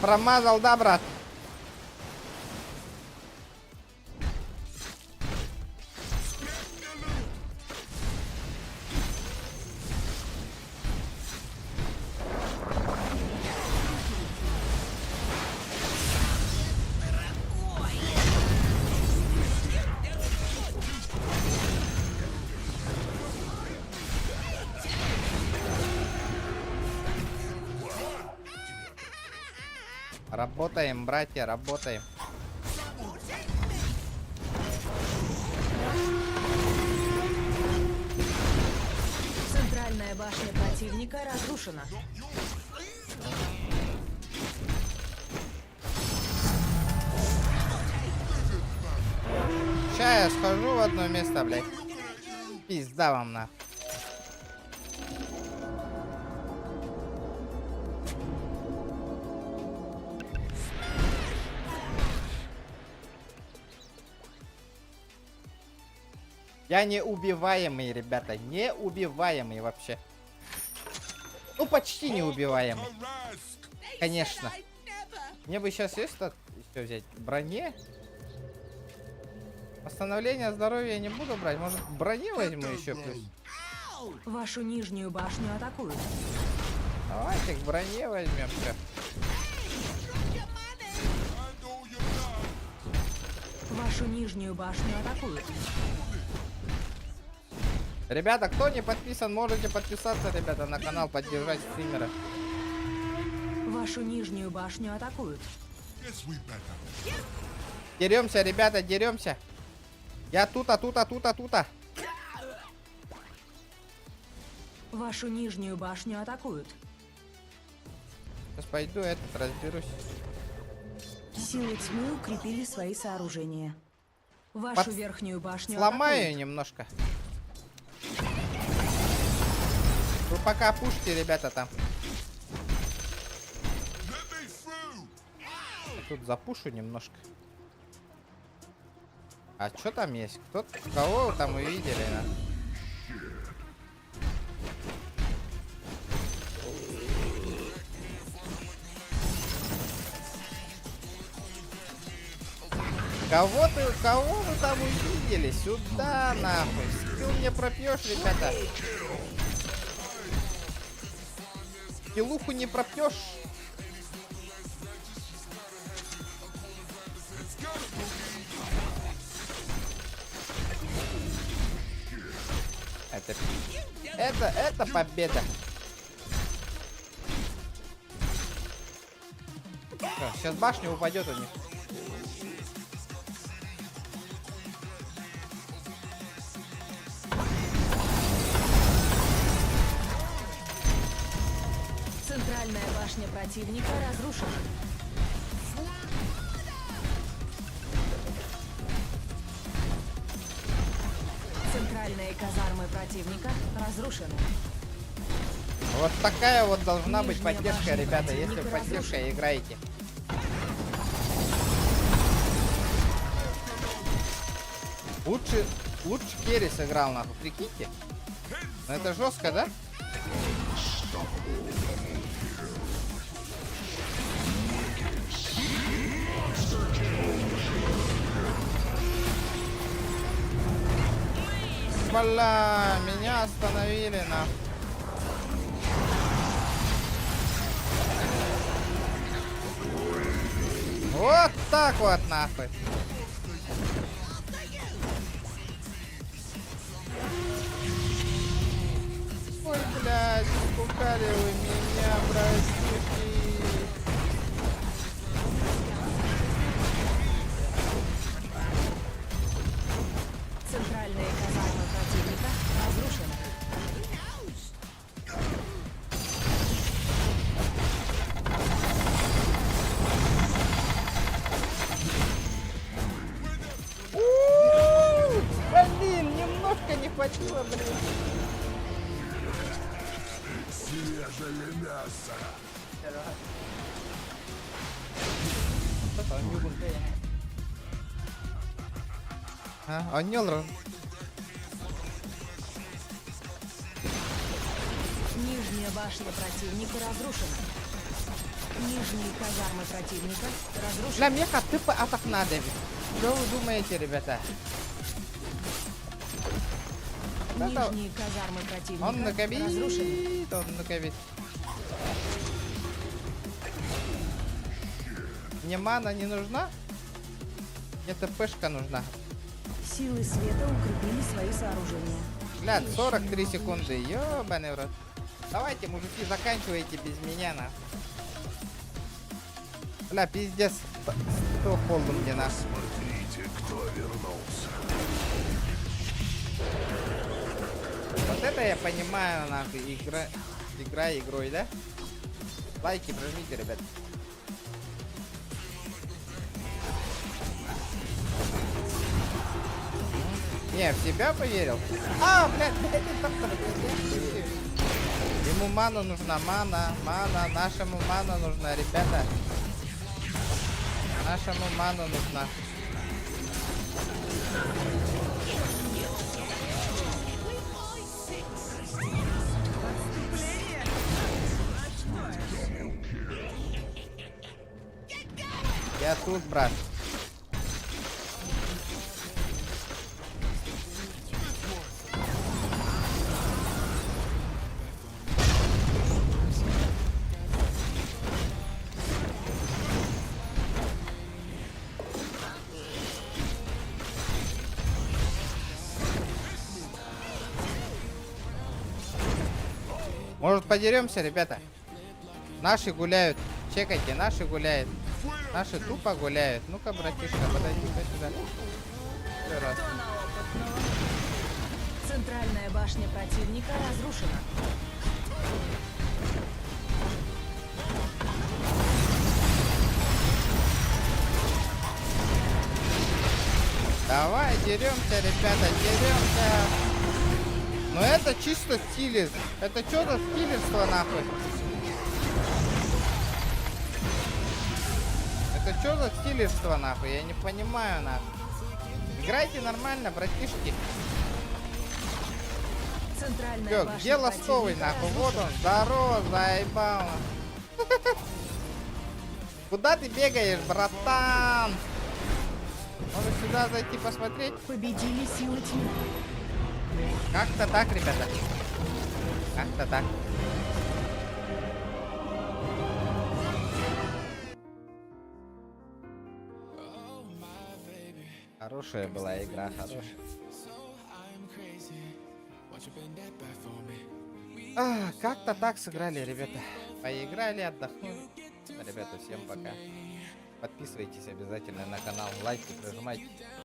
Промазал, да, брат? Работаем, братья, работаем. Центральная башня противника разрушена. Ща я схожу в одно место, блядь. Пизда вам на. Я неубиваемый, ребята. Неубиваемый вообще. Ну, почти неубиваемый. Конечно. Мне бы сейчас есть что еще взять? Броне? Восстановление здоровья я не буду брать. Может, брони возьму еще плюс? Вашу нижнюю башню атакуют. Давайте к броне возьмем. Всё. Вашу нижнюю башню атакуют. Ребята, кто не подписан, можете подписаться, ребята, на канал, поддержать стримера. Вашу нижнюю башню атакуют. Yes, we better. Деремся, ребята, деремся. Я тута. Вашу нижнюю башню атакуют. Сейчас пойду этот разберусь. Силы тьмы укрепили свои сооружения. Вашу Под- верхнюю башню Сломаю атакуют. немножко. Вы пока пушьте, ребята, там. Let me through. Тут запушу немножко. А что там есть? Кто, кого вы там увидели? Да? Кого вы там увидели? Сюда, нахуй. Скилл мне пропьешь, ребята. Скиллуху не пропьешь. Это победа. Сейчас башня упадет у них. Центральная башня противника разрушена. Центральные казармы противника разрушены. Вот такая вот должна быть Нижняя поддержка, башня ребята, если противника поддержкой играете. Лучше Керри сыграл, нахуй, прикиньте. Но это жестко, да? Бля, меня остановили, нахуй. Вот так вот, нахуй. Ой, блядь, испугали вы меня, братишки. Центральные казармы противника разрушены. Блин, немножко не хватило, блин. Свежее мясо. Он не лрал. Нижняя башня противника разрушена. Нижние казармы противника Для разрушены. меха типа от окна давит. Что вы думаете, ребята? Это- Нижние казармы противника Он накобит, разрушены. он накобит. Мне мана не нужна? Мне ТПшка нужна. Силы света укрепили свои сооружения. Блядь, 43 секунды. Ёбаный в рот. Давайте, мужики, заканчивайте без меня, на. Бля, пиздец. 100 холдом где нас. Смотрите, кто вернулся. Вот это я понимаю, нахуй. Игра игрой, да? Лайки прожмите, ребят. Не, в себя поверил. А, блядь, ему ману нужна, мана, нашему ману нужна, ребята. Нашему ману нужна. Я тут, брат. Может, подеремся, ребята? Наши гуляют. Чекайте, наши гуляют. Наши тупо гуляют. Ну-ка, братишка, подойди-ка сюда. Еще раз. Кто на опытного? Центральная башня противника разрушена. Давай, деремся, ребята, деремся. Но это чисто стилер. Это что за стилерство, нахуй? Это что за стилерство, нахуй? Я не понимаю, нахуй. Играйте нормально, братишки. Центральная Чё, башня где ластовый, противника нахуй? Вот он, разрушена. здорово, заебал. Куда ты бегаешь, братан? Может сюда зайти посмотреть? Победили силы тьмы. Как-то так, ребята. Как-то так. Хорошая была игра, хорошая. Как-то так сыграли, ребята. Поиграли, отдохнули. Ребята, всем пока. Подписывайтесь обязательно на канал, лайки прожимайте.